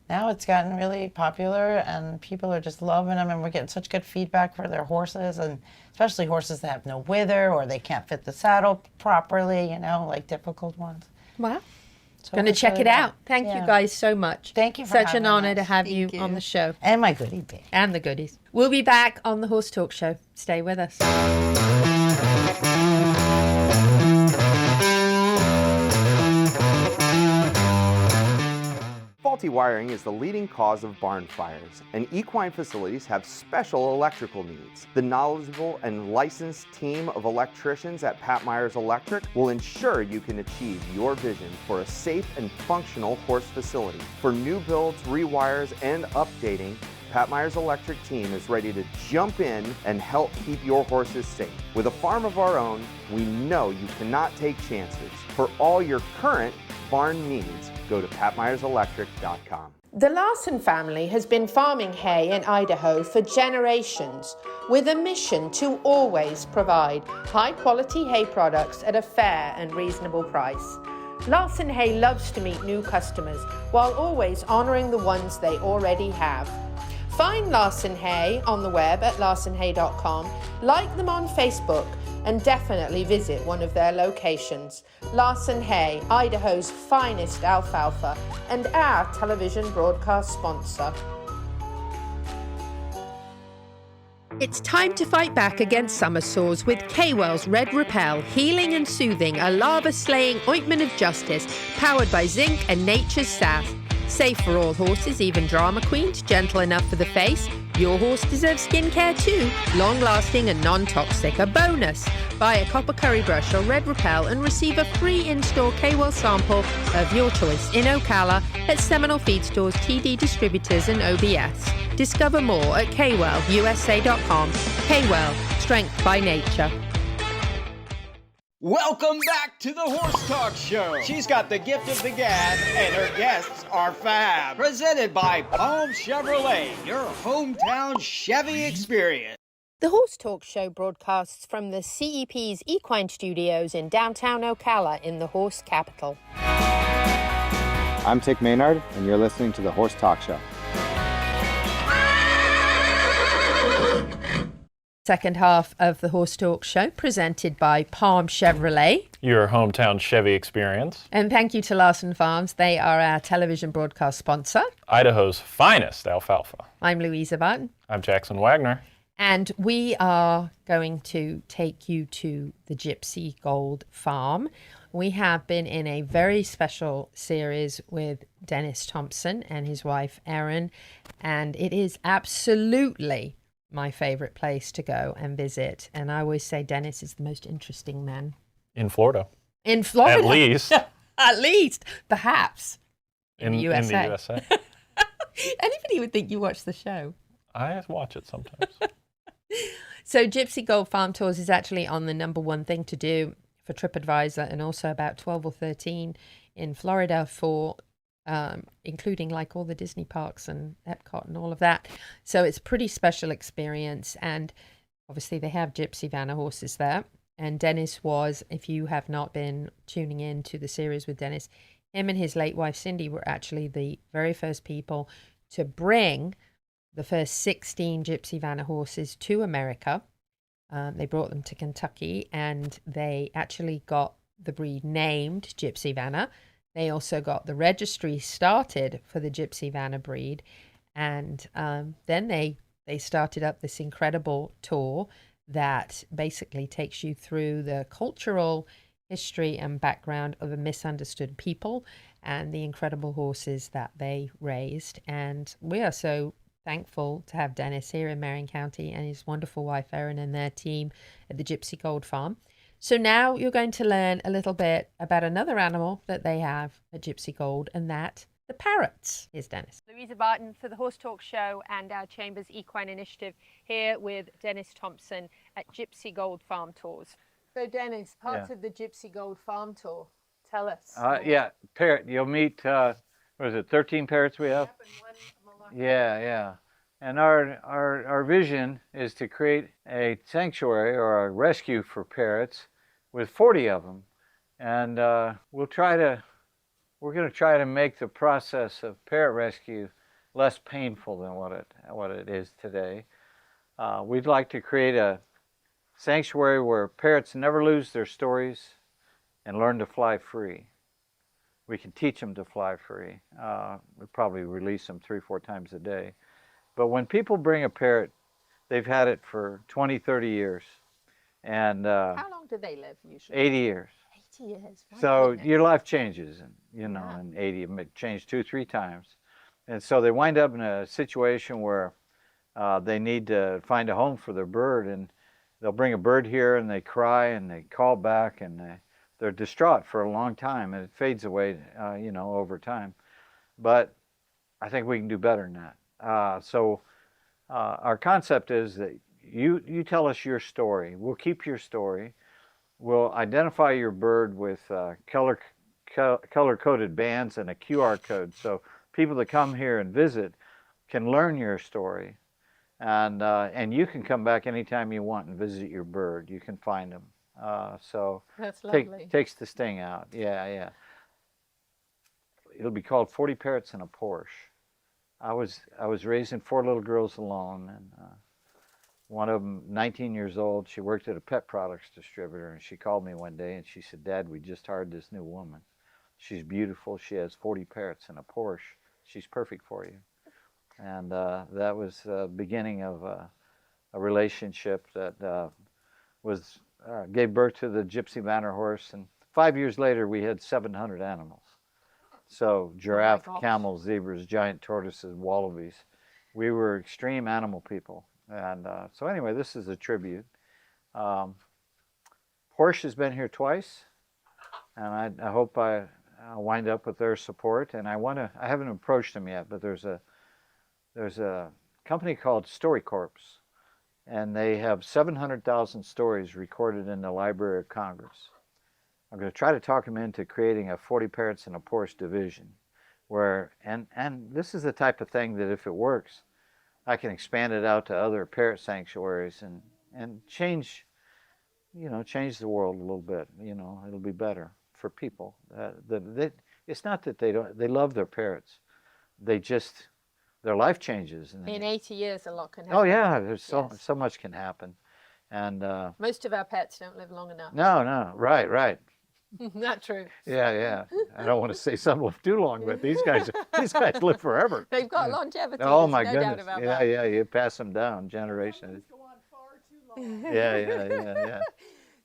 [SPEAKER 8] it's gotten really popular, and people are just loving them, and we're getting such good feedback for their horses, and especially horses that have no wither or they can't fit the saddle properly, like difficult ones.
[SPEAKER 2] Wow.
[SPEAKER 8] So
[SPEAKER 2] Going to
[SPEAKER 8] we're
[SPEAKER 2] check
[SPEAKER 8] really
[SPEAKER 2] it out.
[SPEAKER 8] glad.
[SPEAKER 2] Thank you
[SPEAKER 8] Yeah.
[SPEAKER 2] guys so much.
[SPEAKER 8] Thank you for
[SPEAKER 2] Such an
[SPEAKER 8] having
[SPEAKER 2] honor
[SPEAKER 8] us.
[SPEAKER 2] to have you
[SPEAKER 9] Thank
[SPEAKER 2] on
[SPEAKER 9] you.
[SPEAKER 2] the show.
[SPEAKER 8] And my goodie bag.
[SPEAKER 2] And the goodies. We'll be back on the Horse Talk Show. Stay with us.
[SPEAKER 6] Faulty wiring is the leading cause of barn fires, and equine facilities have special electrical needs. The knowledgeable and licensed team of electricians at Pat Myers Electric will ensure you can achieve your vision for a safe and functional horse facility. For new builds, rewires, and updating, Pat Myers Electric team is ready to jump in and help keep your horses safe. With a farm of our own, we know you cannot take chances. For all your current barn needs, go to patmyerselectric.com.
[SPEAKER 2] The Larson family has been farming hay in Idaho for generations, with a mission to always provide high-quality hay products at a fair and reasonable price. Larson Hay loves to meet new customers while always honoring the ones they already have. Find Larson Hay on the web at larsonhay.com, like them on Facebook, and definitely visit one of their locations. Larson Hay, Idaho's finest alfalfa, and our television broadcast sponsor. It's time to fight back against summer sores with K-Well's Red Repel, healing and soothing, a lava-slaying ointment of justice, powered by zinc and nature's sass. Safe for all horses, even drama queens, gentle enough for the face. Your horse deserves skincare too, long-lasting and non-toxic. A bonus, buy a copper curry brush or Red Repel and receive a free in-store K-Well sample of your choice in Ocala at Seminole Feed Stores, TD Distributors and OBS. Discover more at kwellusa.com. K-Well, strength by nature.
[SPEAKER 1] Welcome back to the Horse Talk Show. She's got the gift of the gab, and her guests are fab. Presented by Palm Chevrolet, your hometown Chevy experience.
[SPEAKER 2] The Horse Talk Show broadcasts from the CEP's Equine Studios in downtown Ocala in the horse capital.
[SPEAKER 15] I'm Tick Maynard, and you're listening to the Horse Talk Show.
[SPEAKER 2] Second half of the Horse Talk Show, presented by Palm Chevrolet.
[SPEAKER 14] Your hometown Chevy experience.
[SPEAKER 2] And thank you to Larson Farms. They are our television broadcast sponsor.
[SPEAKER 14] Idaho's finest alfalfa.
[SPEAKER 2] I'm Louisa Barton.
[SPEAKER 14] I'm Jackson Wagner.
[SPEAKER 2] And we are going to take you to the Gypsy Gold Farm. We have been in a very special series with Dennis Thompson and his wife, Erin. And it is absolutely my favorite place to go and visit. And I always say Dennis is the most interesting man.
[SPEAKER 14] In Florida.
[SPEAKER 2] In Florida.
[SPEAKER 14] At least.
[SPEAKER 2] At least. Perhaps. In the USA.
[SPEAKER 14] In the USA.
[SPEAKER 2] Anybody would think you watch the show.
[SPEAKER 14] I watch it sometimes.
[SPEAKER 2] So Gypsy Gold Farm Tours is actually on the #1 thing to do for TripAdvisor, and also about 12 or 13 in Florida for including like all the Disney parks and Epcot and all of that. So it's a pretty special experience. And obviously they have Gypsy Vanna horses there. And Dennis was, if you have not been tuning in to the series with Dennis, him and his late wife Cindy were actually the very first people to bring the first 16 Gypsy Vanna horses to America. They brought them to Kentucky, and they actually got the breed named Gypsy Vanna. They also got the registry started for the Gypsy Vanna breed. And then they started up this incredible tour that basically takes you through the cultural history and background of a misunderstood people and the incredible horses that they raised. And we are so thankful to have Dennis here in Marion County and his wonderful wife Erin and their team at the Gypsy Gold Farm. So now you're going to learn a little bit about another animal that they have at Gypsy Gold, and that the parrots. Here's Dennis. Louisa Barton for the Horse Talk Show and our Chambers Equine Initiative, here with Dennis Thompson at Gypsy Gold Farm Tours. So Dennis, parts of the Gypsy Gold Farm Tour, tell us.
[SPEAKER 16] Yeah, parrot. You'll meet, what is it, 13 parrots we have? Yeah. And our vision is to create a sanctuary or a rescue for parrots with 40 of them. And we're going to try to make the process of parrot rescue less painful than what it is today. We'd like to create a sanctuary where parrots never lose their stories and learn to fly free. We can teach them to fly free. We probably release them 3-4 times a day. But when people bring a parrot, they've had it for 20, 30 years. And
[SPEAKER 2] how long do they live usually?
[SPEAKER 16] 80 years.
[SPEAKER 2] 80 years.
[SPEAKER 16] So your life changes, in 80, it may change 2-3 times. And so they wind up in a situation where they need to find a home for their bird, and they'll bring a bird here and they cry and they call back and they're distraught for a long time, and it fades away, over time. But I think we can do better than that. So our concept is that you tell us your story. We'll keep your story. We'll identify your bird with color-coded bands and a QR code, so people that come here and visit can learn your story, and you can come back anytime you want and visit your bird. You can find them. So
[SPEAKER 2] that's lovely.
[SPEAKER 16] Takes the sting out. Yeah, yeah. It'll be called 40 Parrots in a Porsche. I was raising 4 little girls alone, and one of them, 19 years old, she worked at a pet products distributor, and she called me one day and she said, "Dad, we just hired this new woman. She's beautiful. She has 40 parrots in a Porsche. She's perfect for you." And that was the beginning of a relationship that gave birth to the Gypsy Manor horse. And 5 years later, we had 700 animals. So giraffe, camels, zebras, giant tortoises, wallabies. We were extreme animal people. And so anyway, this is a tribute. Porsche has been here twice, and I hope I'll wind up with their support. And I haven't approached them yet, but there's a company called StoryCorps, and they have 700,000 stories recorded in the Library of Congress. I'm going to try to talk them into creating a 40 Parrots in a Porsche division, where and this is the type of thing that if it works, I can expand it out to other parrot sanctuaries and change the world a little bit. It'll be better for people. It's not that they love their parrots. Their life changes.
[SPEAKER 2] In 80 years, a lot can happen.
[SPEAKER 16] Oh yeah, there's so much can happen, and
[SPEAKER 2] most of our pets don't live long enough.
[SPEAKER 16] No, right.
[SPEAKER 2] Not true.
[SPEAKER 16] Yeah. I don't want to say some live too long, but these guys live forever.
[SPEAKER 2] They've got longevity.
[SPEAKER 16] Oh my
[SPEAKER 2] no
[SPEAKER 16] goodness!
[SPEAKER 2] Doubt about that.
[SPEAKER 16] Yeah. You pass them down generations. Yeah.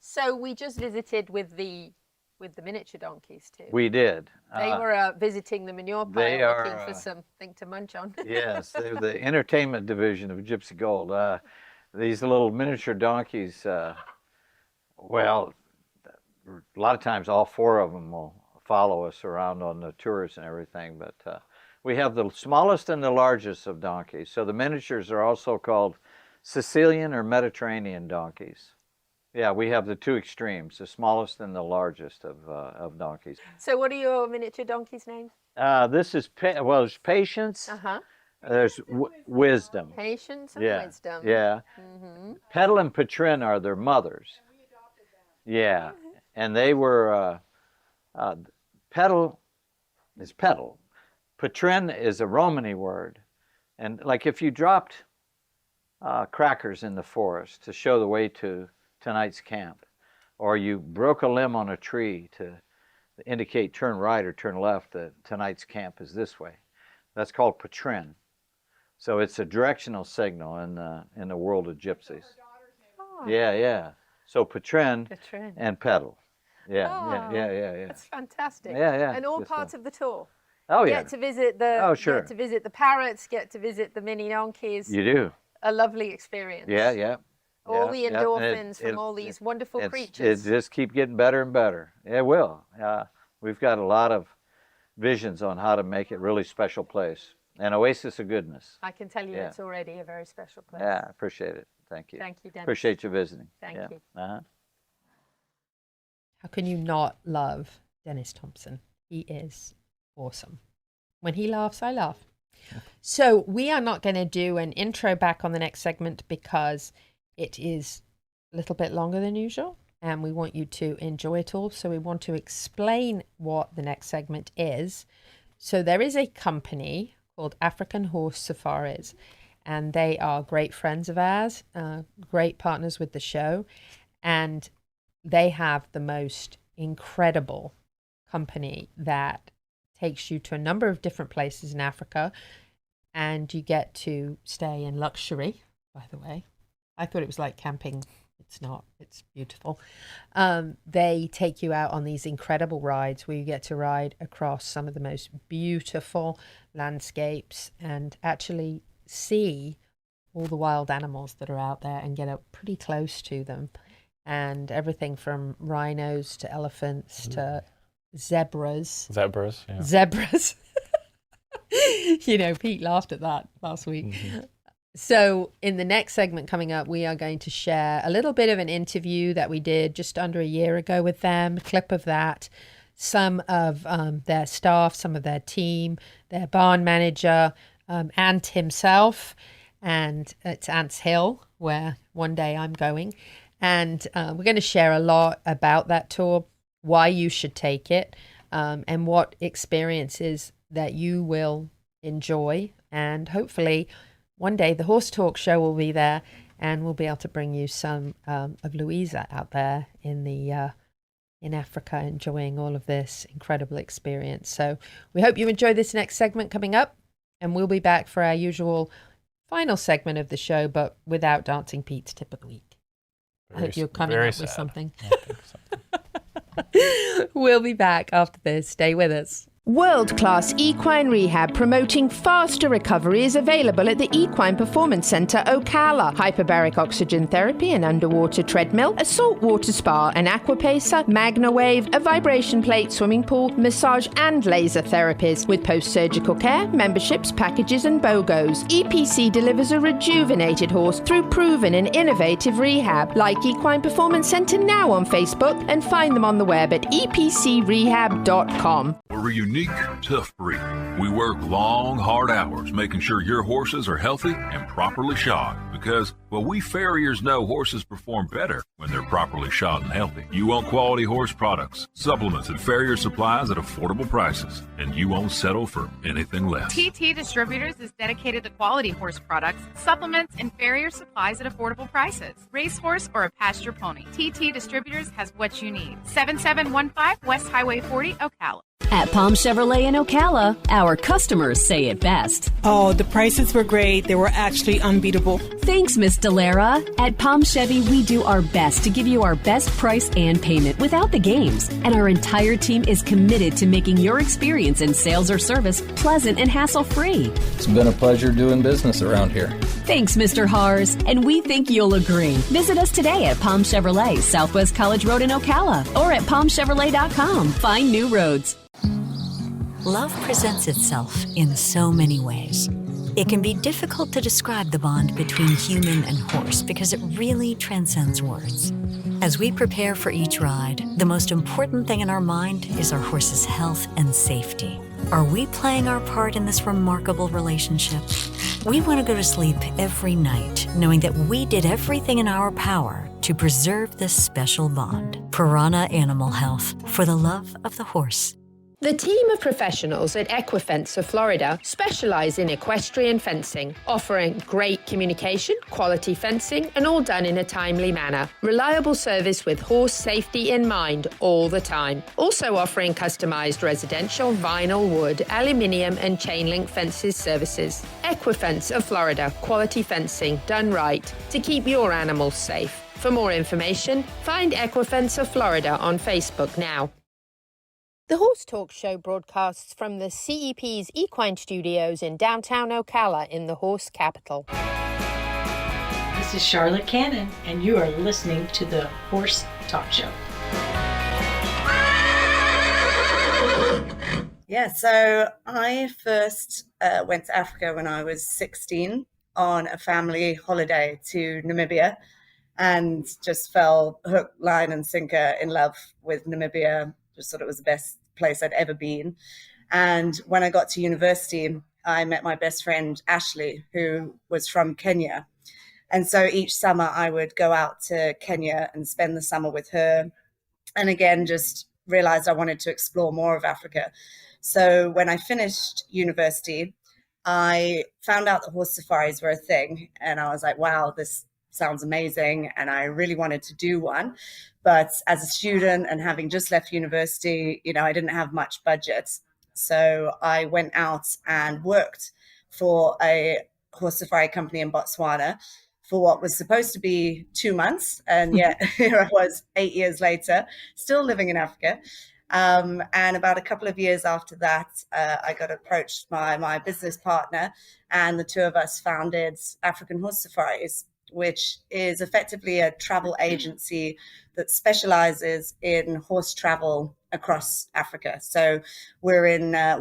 [SPEAKER 2] So we just visited with the miniature donkeys too.
[SPEAKER 16] We did.
[SPEAKER 2] They were visiting the manure pile, looking for something to munch on. Yes,
[SPEAKER 16] they're the entertainment division of Gypsy Gold. These little miniature donkeys. Well, a lot of times all 4 of them will follow us around on the tours and everything, but we have the smallest and the largest of donkeys. So the miniatures are also called Sicilian or Mediterranean donkeys. Yeah, we have the 2 extremes, the smallest and the largest of donkeys.
[SPEAKER 2] So what are your miniature donkeys' names?
[SPEAKER 16] This is, there's Patience.
[SPEAKER 2] Uh-huh.
[SPEAKER 16] There's Wisdom.
[SPEAKER 2] Patience and Wisdom.
[SPEAKER 16] Yeah.
[SPEAKER 2] Mm-hmm.
[SPEAKER 16] Petal and Patrin are their mothers. Yeah. And they were, Petal is petal. Patrin is a Romany word. And like if you dropped crackers in the forest to show the way to tonight's camp, or you broke a limb on a tree to indicate turn right or turn left, that tonight's camp is this way. That's called Patrin. So it's a directional signal in the world of gypsies. Oh. Yeah. So Patrin and Petal. Yeah.
[SPEAKER 2] That's fantastic.
[SPEAKER 16] Yeah.
[SPEAKER 2] And all parts of the tour.
[SPEAKER 16] Oh yeah.
[SPEAKER 2] Get to visit the.
[SPEAKER 16] Oh sure.
[SPEAKER 2] Get to visit the parrots. Get to visit the mini donkeys.
[SPEAKER 16] You do.
[SPEAKER 2] A lovely experience.
[SPEAKER 16] Yeah.
[SPEAKER 2] All the endorphins from all these wonderful creatures.
[SPEAKER 16] It just keep getting better and better. It will. We've got a lot of visions on how to make it a really special place. An oasis of goodness.
[SPEAKER 2] I can tell you it's already a very special place.
[SPEAKER 16] Yeah, I appreciate it. Thank you.
[SPEAKER 2] Thank you, Dennis.
[SPEAKER 16] Appreciate you visiting.
[SPEAKER 2] Thank you. How can you not love Dennis Thompson? He is awesome. When he laughs, I laugh. So we are not going to do an intro back on the next segment because it is a little bit longer than usual and we want you to enjoy it all. So we want to explain what the next segment is. So there is a company called African Horse Safaris, and they are great friends of ours, great partners with the show, and they have the most incredible company that takes you to a number of different places in Africa, and you get to stay in luxury, by the way. I thought it was like camping. It's not. It's beautiful. They take you out on these incredible rides where you get to ride across some of the most beautiful landscapes and actually see all the wild animals that are out there and get up pretty close to them. And everything from rhinos to elephants to zebras.
[SPEAKER 14] Zebras, yeah.
[SPEAKER 2] Zebras. You know, Pete laughed at that last week. So in the next segment coming up, we are going to share a little bit of an interview that we did just under a year ago with them, a clip of that, some of their staff, some of their team, their barn manager, Ant himself, and it's Ant's Hill, where one day I'm going. And we're going to share a lot about that tour, why you should take it, and what experiences that you will enjoy. And hopefully one day the Horse Talk Show will be there, and we'll be able to bring you some of Louisa out there in Africa, enjoying all of this incredible experience. So we hope you enjoy this next segment coming up, and we'll be back for our usual final segment of the show, but without Dancing Pete's Tip of the Week. I hope you're coming up with something. We'll be back after this. Stay with us.
[SPEAKER 17] World-class equine rehab promoting faster recovery is available at the Equine Performance Centre Ocala. Hyperbaric oxygen therapy, an underwater treadmill, a saltwater spa, an aquapacer, MagnaWave, a vibration plate, swimming pool, massage and laser therapies. With post-surgical care, memberships, packages and BOGOs, EPC delivers a rejuvenated horse through proven and innovative rehab. Like Equine Performance Centre now on Facebook and find them on the web at epcrehab.com.
[SPEAKER 11] We're a unique, tough breed. We work long, hard hours making sure your horses are healthy and properly shod because, well, we farriers know horses perform better when they're properly shod and healthy. You want quality horse products, supplements, and farrier supplies at affordable prices, and you won't settle for anything less.
[SPEAKER 12] TT Distributors is dedicated to quality horse products, supplements, and farrier supplies at affordable prices. Racehorse or a pasture pony, TT Distributors has what you need. 7715 West Highway 40, Ocala.
[SPEAKER 18] At Palm Chevrolet in Ocala, our customers say it best.
[SPEAKER 19] Oh, the prices were great. They were actually unbeatable.
[SPEAKER 18] Thanks, Miss Delara. At Palm Chevy, we do our best to give you our best price and payment without the games. And our entire team is committed to making your experience in sales or service pleasant and hassle-free.
[SPEAKER 20] It's been a pleasure doing business around here.
[SPEAKER 18] Thanks, Mr. Hars. And we think you'll agree. Visit us today at Palm Chevrolet, Southwest College Road in Ocala, or at palmchevrolet.com. Find new roads.
[SPEAKER 5] Love presents itself in so many ways. It can be difficult to describe the bond between human and horse because it really transcends words. As we prepare for each ride, the most important thing in our mind is our horse's health and safety. Are we playing our part in this remarkable relationship? We want to go to sleep every night knowing that we did everything in our power to preserve this special bond. Piranha Animal Health, for the love of the horse.
[SPEAKER 17] The team of professionals at Equifence of Florida specialize in equestrian fencing, offering great communication, quality fencing, and all done in a timely manner. Reliable service with horse safety in mind all the time. Also offering customized residential, vinyl, wood, aluminium, and chain link fences services. Equifence of Florida, quality fencing done right to keep your animals safe. For more information, find Equifence of Florida on Facebook now.
[SPEAKER 2] The Horse Talk Show broadcasts from the CEP's Equine Studios in downtown Ocala in the horse capital.
[SPEAKER 21] This is Charlotte Cannon, and you are listening to the Horse Talk Show.
[SPEAKER 22] Yeah, so I first went to Africa when I was 16 on a family holiday to Namibia and just fell hook, line, and sinker in love with Namibia. Just thought it was the best place I'd ever been. And when I got to university, I met my best friend, Ashley, who was from Kenya. And so each summer I would go out to Kenya and spend the summer with her. And again, just realized I wanted to explore more of Africa. So when I finished university, I found out that horse safaris were a thing. And I was like, wow, this sounds amazing. And I really wanted to do one. But as a student and having just left university, I didn't have much budget. So I went out and worked for a horse safari company in Botswana for what was supposed to be 2 months. And yet here I was 8 years later, still living in Africa. And about a couple of years after that, I got approached by my business partner, and the two of us founded African Horse Safaris, which is effectively a travel agency that specializes in horse travel across Africa. So we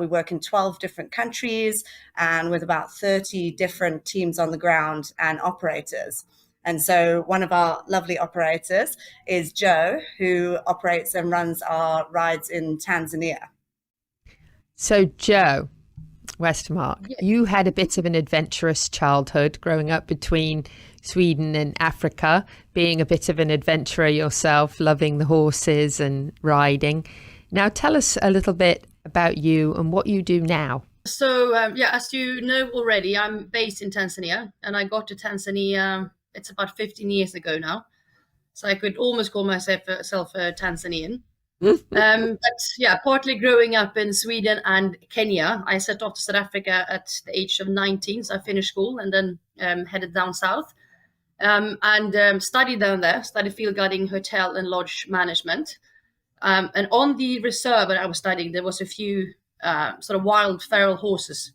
[SPEAKER 22] work in 12 different countries and with about 30 different teams on the ground and operators. And so one of our lovely operators is Joe, who operates and runs our rides in Tanzania.
[SPEAKER 2] So Joe Westermark, you had a bit of an adventurous childhood growing up between Sweden and Africa, being a bit of an adventurer yourself, loving the horses and riding. Now tell us a little bit about you and what you do now.
[SPEAKER 3] So, as you know already, I'm based in Tanzania, and I got to Tanzania, it's about 15 years ago now. So I could almost call myself a Tanzanian. But yeah, partly growing up in Sweden and Kenya, I set off to South Africa at the age of 19. So I finished school and then headed down south and studied down there, studied field guiding, hotel and lodge management. And on the reserve that I was studying, there was a few sort of wild feral horses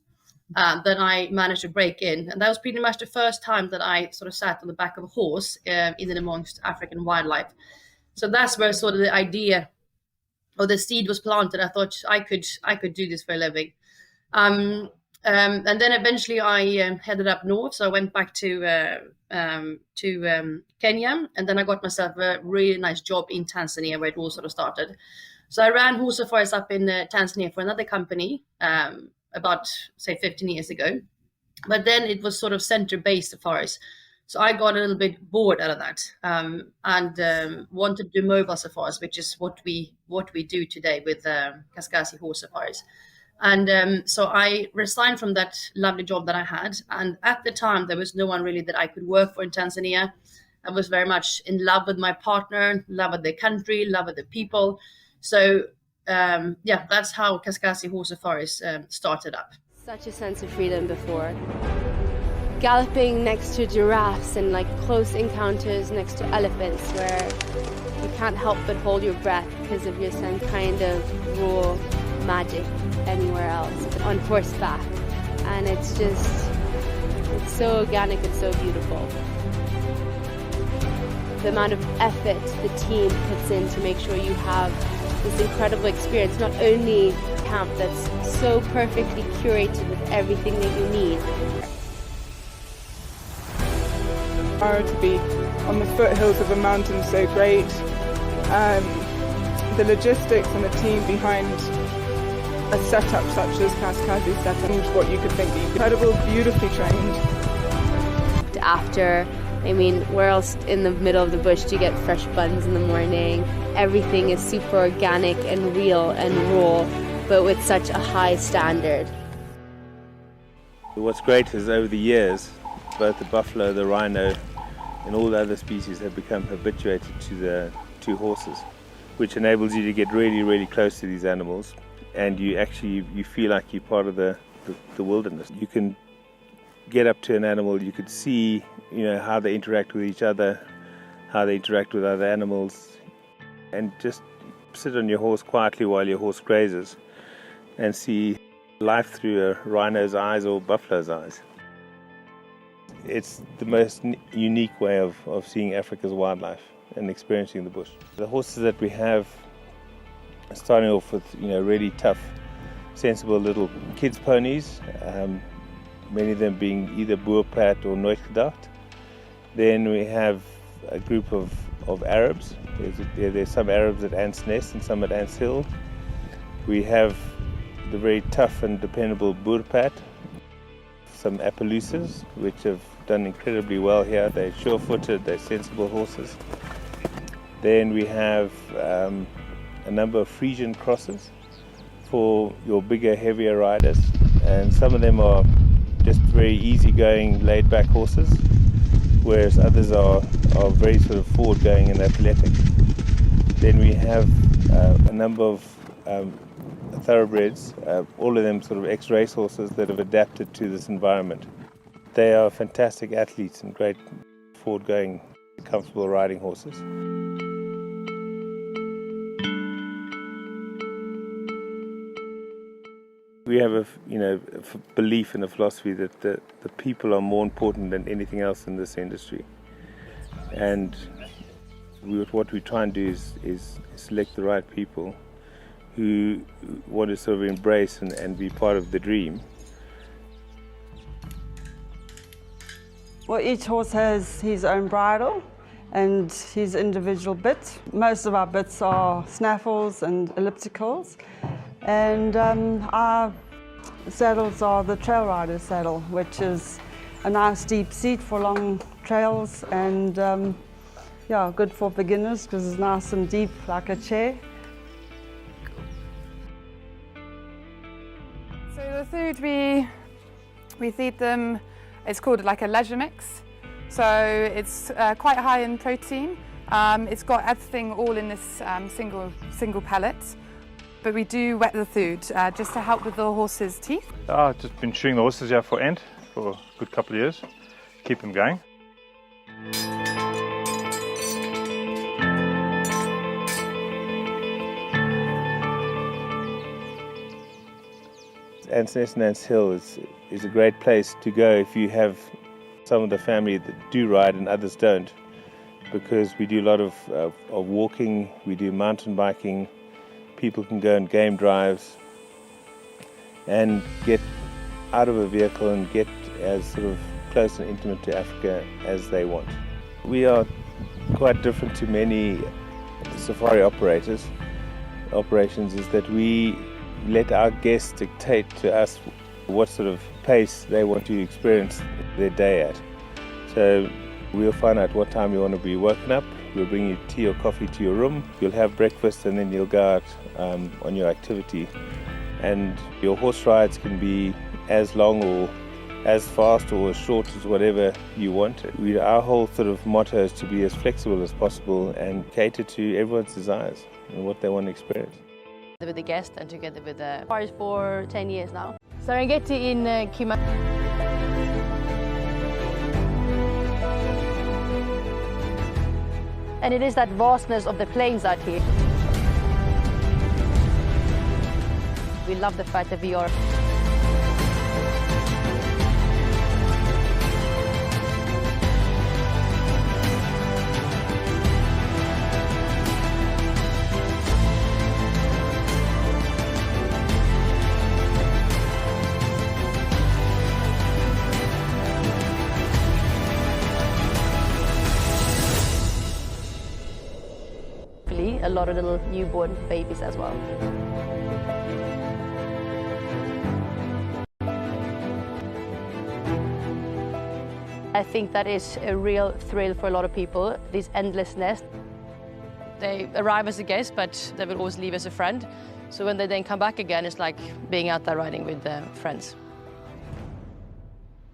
[SPEAKER 3] that I managed to break in. And that was pretty much the first time that I sort of sat on the back of a horse in and amongst African wildlife. So that's where sort of the idea or the seed was planted. I thought I could do this for a living. And then eventually I headed up north. So I went back to Kenya, and then I got myself a really nice job in Tanzania where it all sort of started. So I ran horse safaris up in Tanzania for another company about, say, 15 years ago. But then it was sort of center-based safaris. So I got a little bit bored out of that and wanted to do mobile safaris, which is what we do today with Kaskasi horse safaris. And so I resigned from that lovely job that I had. And at the time, there was no one really that I could work for in Tanzania. I was very much in love with my partner, in love with the country, love with the people. So that's how Kaskasi horse safaris started up.
[SPEAKER 4] Such a sense of freedom before. Galloping next to giraffes and like close encounters next to elephants where you can't help but hold your breath because of your some kind of raw magic anywhere else on horseback. And it's so organic, it's so beautiful. The amount of effort the team puts in to make sure you have this incredible experience, not only camp that's so perfectly curated with everything that you need.
[SPEAKER 23] To be on the foothills of a mountain so great. The logistics and the team behind a setup such as Kaskasi setup, what you could think, incredible, beautifully trained.
[SPEAKER 4] After, where else in the middle of the bush do you get fresh buns in the morning? Everything is super organic and real and raw, but with such a high standard.
[SPEAKER 24] What's great is over the years, both the buffalo, the rhino, and all the other species have become habituated to horses, which enables you to get really, really close to these animals, and you feel like you're part of the wilderness. You can get up to an animal, you could see, how they interact with each other, how they interact with other animals, and just sit on your horse quietly while your horse grazes and see life through a rhino's eyes or buffalo's eyes. It's the most unique way of seeing Africa's wildlife and experiencing the bush. The horses that we have are starting off with really tough, sensible little kids ponies, many of them being either Boerpad or Nooitgedacht. Then we have a group of Arabs. There's some Arabs at Ants Nest and some at Ants Hill. We have the very tough and dependable Boerpad, some Appaloosas, which have done incredibly well here. They're sure-footed, they're sensible horses. Then we have a number of Frisian crosses for your bigger, heavier riders, and some of them are just very easygoing, laid-back horses, whereas others are very sort of forward-going and athletic. Then we have a number of thoroughbreds, all of them sort of ex-race horses that have adapted to this environment. They are fantastic athletes and great forward-going, comfortable riding horses. We have a belief and a philosophy that the people are more important than anything else in this industry. And what we try and do is select the right people who want to sort of embrace and be part of the dream.
[SPEAKER 7] Well, each horse has his own bridle and his individual bit. Most of our bits are snaffles and ellipticals, and our saddles are the trail rider saddle, which is a nice deep seat for long trails, and yeah, good for beginners because it's nice and deep like a chair.
[SPEAKER 9] So the food we feed them, it's called like a leisure mix. So it's quite high in protein. It's got everything all in this single pellet. But we do wet the food just to help with the horse's teeth.
[SPEAKER 10] I've just been shooting the horses out for Ent for a good couple of years. Keep them going.
[SPEAKER 24] Ants Nest and Ants Hill is a great place to go if you have some of the family that do ride and others don't, because we do a lot of walking, we do mountain biking, people can go on game drives and get out of a vehicle and get as sort of close and intimate to Africa as they want. We are quite different to many safari operations is that we let our guests dictate to us what sort of pace they want to experience their day at. So we'll find out what time you want to be woken up, we'll bring you tea or coffee to your room, you'll have breakfast and then you'll go out on your activity. And your horse rides can be as long or as fast or as short as whatever you want. Our whole sort of motto is to be as flexible as possible and cater to everyone's desires and what they want to experience.
[SPEAKER 13] With the guest and together with the forest for 10 years now. Serengeti in Kima. And it is that vastness of the plains out here. We love the fact that we are a lot of little newborn babies as well. I think that is a real thrill for a lot of people, this endlessness. They arrive as a guest, but they will always leave as a friend. So when they then come back again, it's like being out there riding with friends.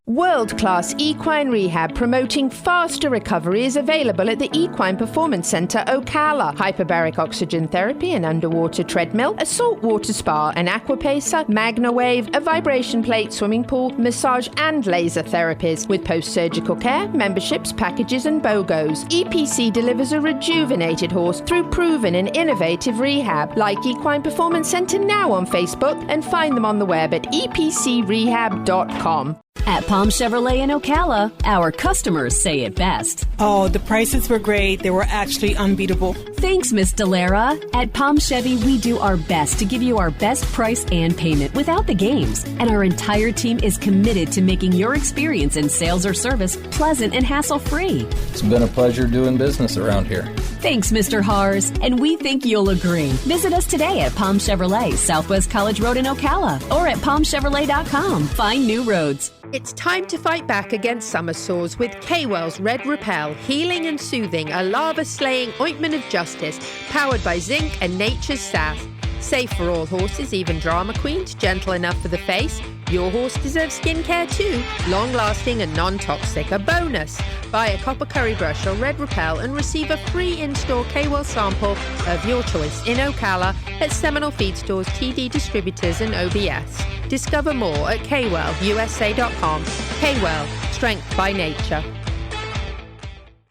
[SPEAKER 17] World-class equine rehab promoting faster recovery is available at the Equine Performance Centre Ocala. Hyperbaric oxygen therapy, an underwater treadmill, a saltwater spa, an aquapacer, MagnaWave, a vibration plate, swimming pool, massage and laser therapies. With post-surgical care, memberships, packages and BOGOs, EPC delivers a rejuvenated horse through proven and innovative rehab. Like Equine Performance Centre now on Facebook and find them on the web at epcrehab.com.
[SPEAKER 18] At Palm Chevrolet in Ocala, our customers say it best.
[SPEAKER 19] Oh, the prices were great. They were actually unbeatable.
[SPEAKER 18] Thanks, Miss Delara. At Palm Chevy, we do our best to give you our best price and payment without the games. And our entire team is committed to making your experience in sales or service pleasant and hassle-free.
[SPEAKER 20] It's been a pleasure doing business around here.
[SPEAKER 18] Thanks, Mr. Hars, and we think you'll agree. Visit us today at Palm Chevrolet, Southwest College Road in Ocala, or at palmchevrolet.com. Find new roads.
[SPEAKER 17] It's time to fight back against summer sores with K-Well's Red Repel, healing and soothing, a lava-slaying ointment of justice, powered by zinc and nature's sass. Safe for all horses, even drama queens, gentle enough for the face. Your horse deserves skincare too, long-lasting and non-toxic. A bonus, buy a copper curry brush or Red Repel and receive a free in-store K-Well sample of your choice in Ocala at Seminole Feed Stores, TD Distributors and OBS. Discover more at kwellusa.com. K-Well, strength by nature.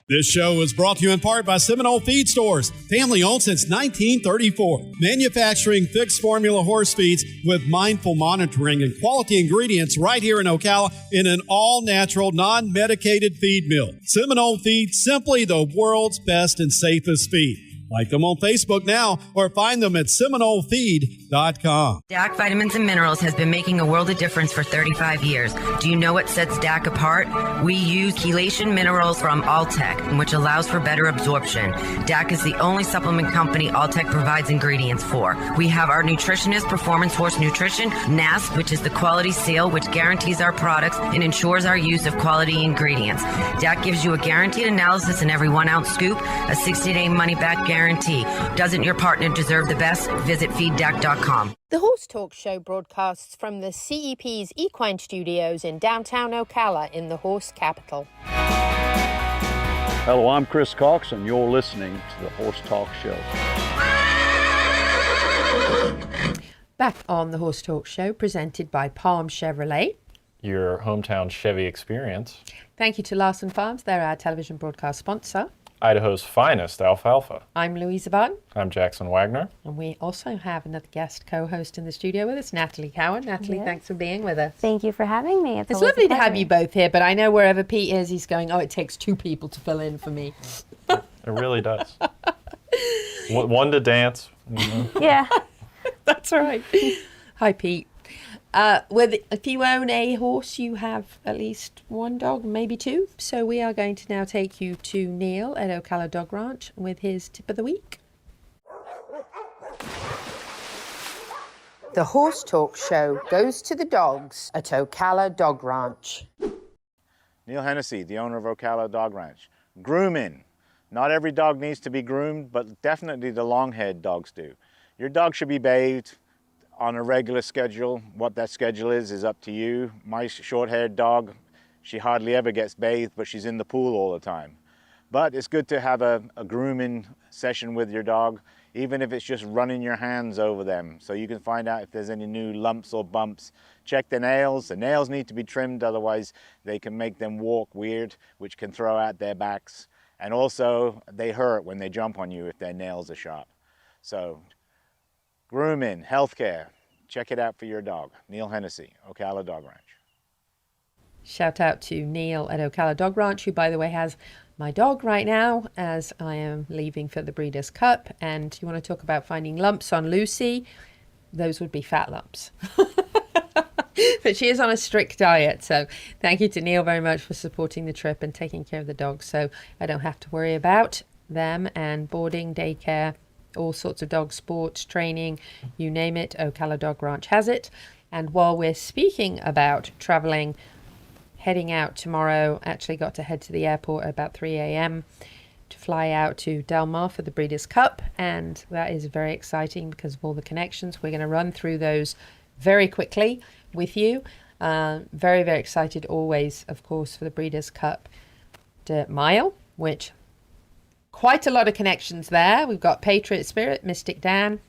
[SPEAKER 1] This show is brought to you in part by Seminole Feed Stores, family owned since 1934. Manufacturing fixed formula horse feeds with mindful monitoring and quality ingredients right here in Ocala in an all-natural, non-medicated feed mill. Seminole Feed, simply the world's best and safest feed. Like them on Facebook now or find them at SeminoleFeed.com.
[SPEAKER 6] DAC Vitamins and Minerals has been making a world of difference for 35 years. Do you know what sets DAC apart? We use chelation minerals from Alltech, which allows for better absorption. DAC is the only supplement company Alltech provides ingredients for. We have our nutritionist, Performance Horse Nutrition, NASP, which is the quality seal, which guarantees our products and ensures our use of quality ingredients. DAC gives you a guaranteed analysis in every 1 ounce scoop, a 60-day money-back guarantee. Doesn't your partner deserve the best? Visit feeddac.com.
[SPEAKER 2] The Horse Talk Show broadcasts from the CEP's Equine Studios in downtown Ocala in the horse capital.
[SPEAKER 8] Hello, I'm Chris Cox, and you're listening to the Horse Talk Show.
[SPEAKER 2] Back on the Horse Talk Show, presented by Palm Chevrolet.
[SPEAKER 14] Your hometown Chevy experience.
[SPEAKER 2] Thank you to Larson Farms. They're our television broadcast sponsor.
[SPEAKER 14] Idaho's finest alfalfa.
[SPEAKER 2] I'm Louisa Barton.
[SPEAKER 14] I'm Jackson Wagner.
[SPEAKER 2] And we also have another guest co-host in the studio with us, Natalie Cowan. Natalie,
[SPEAKER 15] Yes.
[SPEAKER 2] Thanks for being with us.
[SPEAKER 15] Thank you for having me.
[SPEAKER 2] It's lovely to have you both here, but I know wherever Pete is, he's going, it takes two people to fill in for me.
[SPEAKER 14] It really does. One to dance. Mm-hmm.
[SPEAKER 15] Yeah.
[SPEAKER 2] That's right. Hi, Pete. If you own a horse, you have at least one dog, maybe two. So we are going to now take you to Neil at Ocala Dog Ranch with his tip of the week. The Horse Talk Show goes to the dogs at Ocala Dog Ranch.
[SPEAKER 25] Neil Hennessy, the owner of Ocala Dog Ranch. Grooming. Not every dog needs to be groomed, but definitely the long-haired dogs do. Your dog should be bathed on a regular schedule. What that schedule is up to you. My short-haired dog, she hardly ever gets bathed, but she's in the pool all the time. But it's good to have a grooming session with your dog, even if it's just running your hands over them, so you can find out if there's any new lumps or bumps. Check the nails. The nails need to be trimmed, otherwise they can make them walk weird, which can throw out their backs. And also, they hurt when they jump on you if their nails are sharp. So, grooming, healthcare, check it out for your dog. Neil Hennessy, Ocala Dog Ranch.
[SPEAKER 2] Shout out to Neil at Ocala Dog Ranch, who, by the way, has my dog right now as I am leaving for the Breeders' Cup. And you want to talk about finding lumps on Lucy? Those would be fat lumps. But she is on a strict diet. So thank you to Neil very much for supporting the trip and taking care of the dogs. So I don't have to worry about them and boarding, daycare, all sorts of dog sports, training, you name it, Ocala Dog Ranch has it. And while we're speaking about traveling, heading out tomorrow, actually got to head to the airport at about 3 a.m. to fly out to Del Mar for the Breeders' Cup. And that is very exciting because of all the connections. We're going to run through those very quickly with you. Very, very excited always, of course, for the Breeders' Cup Dirt Mile, which quite a lot of connections there. We've got Patriot Spirit, Mystic Dan,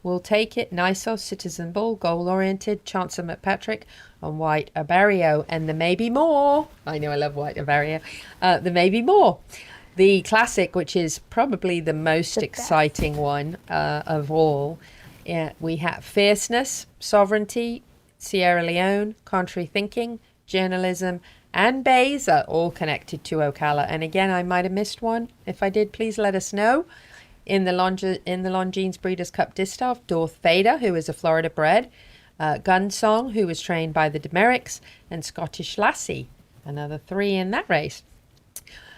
[SPEAKER 2] We'll Take It, Nisos, Citizen Bull, Goal Oriented, Chancellor McPatrick, and White Abarrio. And there may be more. I know I love White Abarrio. There may be more. The classic, which is probably the most exciting one of all, we have Fierceness, Sovereignty, Sierra Leone, Contrary Thinking, Journalism, and Bays are all connected to Ocala. And again, I might have missed one. If I did, please let us know. In the Longines Breeders' Cup Distaff, Dorth Vader, who is a Florida bred, Gunsong, who was trained by the Demericks, and Scottish Lassie, another 3 in that race.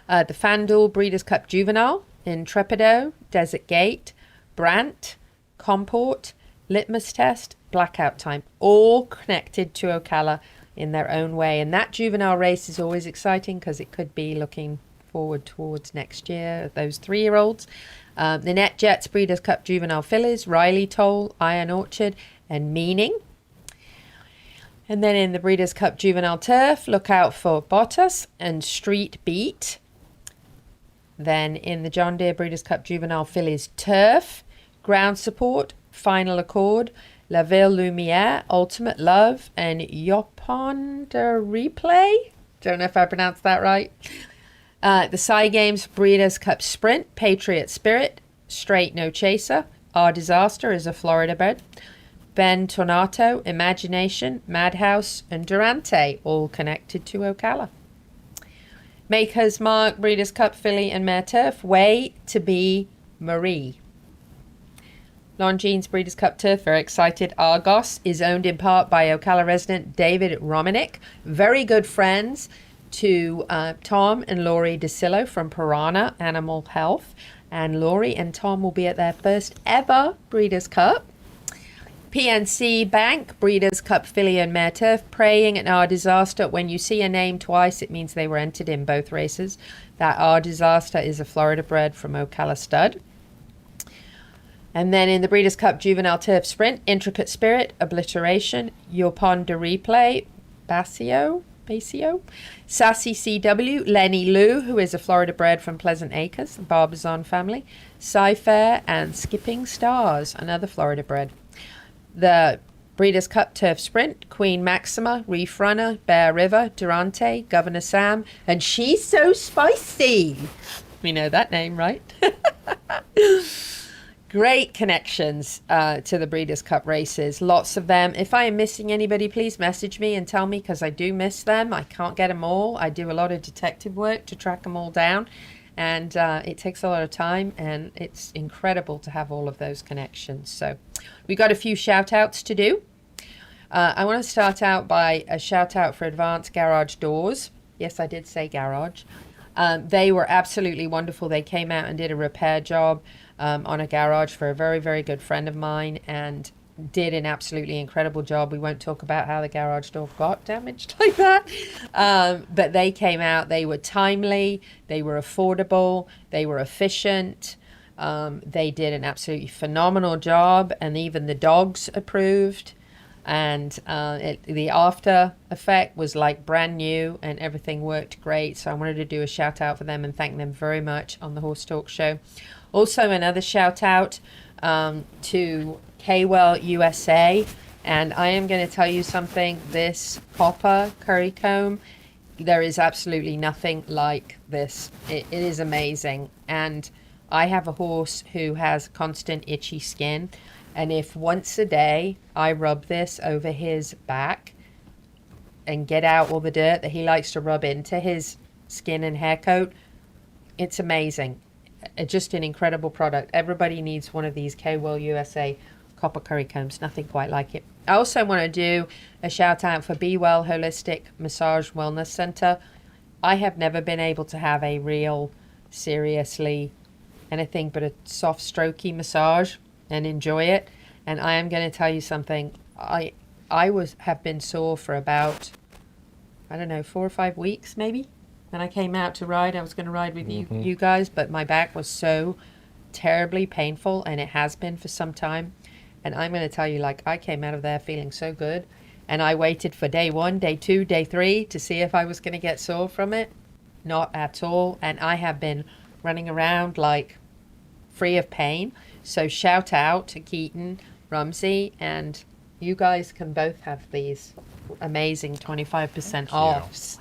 [SPEAKER 2] The Fanduel Breeders' Cup Juvenile, Intrepido, Desert Gate, Brant, Comport, Litmus Test, Blackout Time, all connected to Ocala in their own way. And that juvenile race is always exciting because it could be looking forward towards next year, those 3-year-olds. The Net Jets Breeders' Cup Juvenile Fillies, Riley Toll, Iron Orchard, and Meaning. And then in the Breeders' Cup Juvenile Turf, look out for Bottas and Street Beat. Then in the John Deere Breeders' Cup Juvenile Fillies Turf, Ground Support, Final Accord, La Ville Lumiere, Ultimate Love, and Yoponda Replay. Don't know if I pronounced that right.
[SPEAKER 17] The Cy Games Breeders' Cup Sprint, Patriot Spirit, Straight No Chaser, Our Disaster is a Florida bred, Ben Tornato, Imagination, Madhouse, and Durante, all connected to Ocala. Maker's Mark, Breeders' Cup Filly and Mare Turf, Way to be Marie. Longines Breeders' Cup Turf, very excited. Argos is owned in part by Ocala resident David Romanick. Very good friends to Tom and Laurie DeCillo from Piranha Animal Health. And Laurie and Tom will be at their first ever Breeders' Cup. PNC Bank, Breeders' Cup Filly and Mare Turf, Praying at Our Disaster. When you see a name twice, it means they were entered in both races. That Our Disaster is a Florida bred from Ocala Stud. And then in the Breeders' Cup Juvenile Turf Sprint, Intricate Spirit, Obliteration, Your Pond de Replay, Basio, Sassy CW, Lenny Lou, who is a Florida bred from Pleasant Acres, the Barbizon family, Sci-Fair, and Skipping Stars, another Florida bred. The Breeders' Cup Turf Sprint, Queen Maxima, Reef Runner, Bear River, Durante, Governor Sam, and She's So Spicy. We know that name, right? Great connections to the Breeders' Cup races. Lots of them. If I am missing anybody, please message me and tell me, because I do miss them. I can't get them all. I do a lot of detective work to track them all down. And it takes a lot of time, and it's incredible to have all of those connections. So we got a few shout outs to do. I want to start out by a shout out for Advanced Garage Doors. Yes, I did say garage. They were absolutely wonderful. They came out and did a repair job on a garage for a very, very good friend of mine, and did an absolutely incredible job. We won't talk about how the garage door got damaged like that. But they came out, they were timely, they were affordable, they were efficient. They did an absolutely phenomenal job, and even the dogs approved. And the after effect was like brand new, and everything worked great. So I wanted to do a shout out for them and thank them very much on the Horse Talk Show. Also another shout out to K-Well USA, and I am going to tell you something. This copper curry comb, there is absolutely nothing like this. It is amazing. And I have a horse who has constant itchy skin, and if once a day I rub this over his back and get out all the dirt that he likes to rub into his skin and hair coat, it's amazing. Just an incredible product. Everybody needs one of these K-Well USA copper curry combs. Nothing quite like it. I also want to do a shout out for Be Well Holistic Massage Wellness Center. I have never been able to have a real, seriously, anything but a soft strokey massage and enjoy it. And I am going to tell you something. I have been sore for about, I don't know, 4 or 5 weeks maybe. When I came out to ride, I was going to ride with you guys, but my back was so terribly painful, and it has been for some time. And I'm going to tell you, like, I came out of there feeling so good, and I waited for day 1, day 2, day 3 to see if I was going to get sore from it. Not at all. And I have been running around like free of pain. So shout out to Keaton, Rumsey, and you guys can both have these amazing 25% offs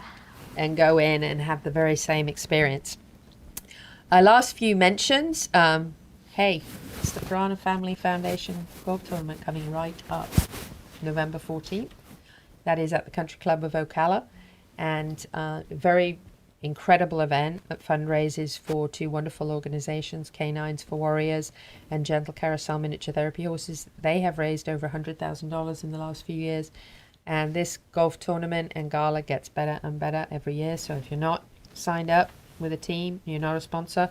[SPEAKER 17] and go in and have the very same experience. Last few mentions. Hey, it's the Piranha Family Foundation Golf Tournament coming right up November 14th. That is at the Country Club of Ocala, and very incredible event that fundraises for 2 wonderful organizations, Canines for Warriors and Gentle Carousel Miniature Therapy Horses. They have raised over $100,000 in the last few years, and this golf tournament and gala gets better and better every year. So if you're not signed up with a team, you're not a sponsor,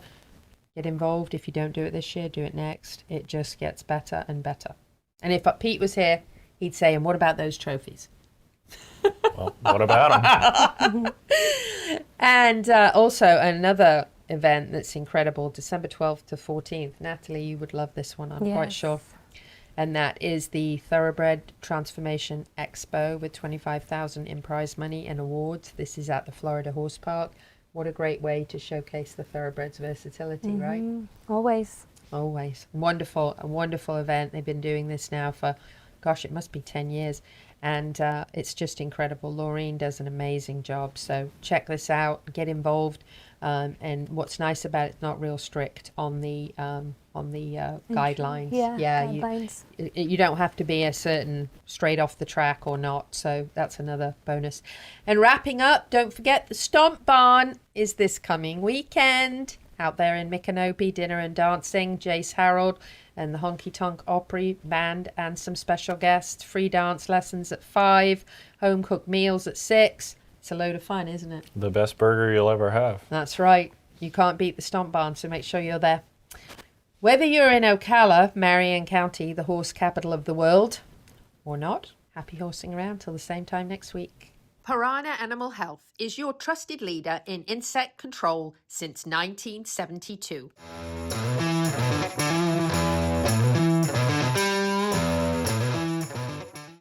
[SPEAKER 17] get involved. If you don't do it this year, do it next. It just gets better and better. And if Pete was here, he'd say, and what about those trophies?
[SPEAKER 14] Well, what about them?
[SPEAKER 17] And also another event that's incredible, December 12th to 14th. Natalie, you would love this one, I'm quite sure. And that is the Thoroughbred Transformation Expo with $25,000 in prize money and awards. This is at the Florida Horse Park. What a great way to showcase the Thoroughbred's versatility, right?
[SPEAKER 5] Always.
[SPEAKER 17] Always. Wonderful, a wonderful event. They've been doing this now for
[SPEAKER 2] gosh, it must be 10 years. And it's just incredible. Laureen does an amazing job. So check this out, get involved. And what's nice about it's not real strict on the guidelines.
[SPEAKER 5] Guidelines.
[SPEAKER 2] You don't have to be a certain straight off the track or not. So that's another bonus. And wrapping up, don't forget the Stomp Barn is this coming weekend. Out there in Micanopy, dinner and dancing, Jace Harold and the Honky Tonk Opry Band and some special guests, free dance lessons at 5, home cooked meals at 6. It's a load of fun, isn't it?
[SPEAKER 14] The best burger you'll ever have.
[SPEAKER 2] That's right. You can't beat the Stomp Barn, so make sure you're there. Whether you're in Ocala, Marion County, the horse capital of the world, or not, happy horsing around till the same time next week. Piranha Animal Health is your trusted leader in insect control since 1972.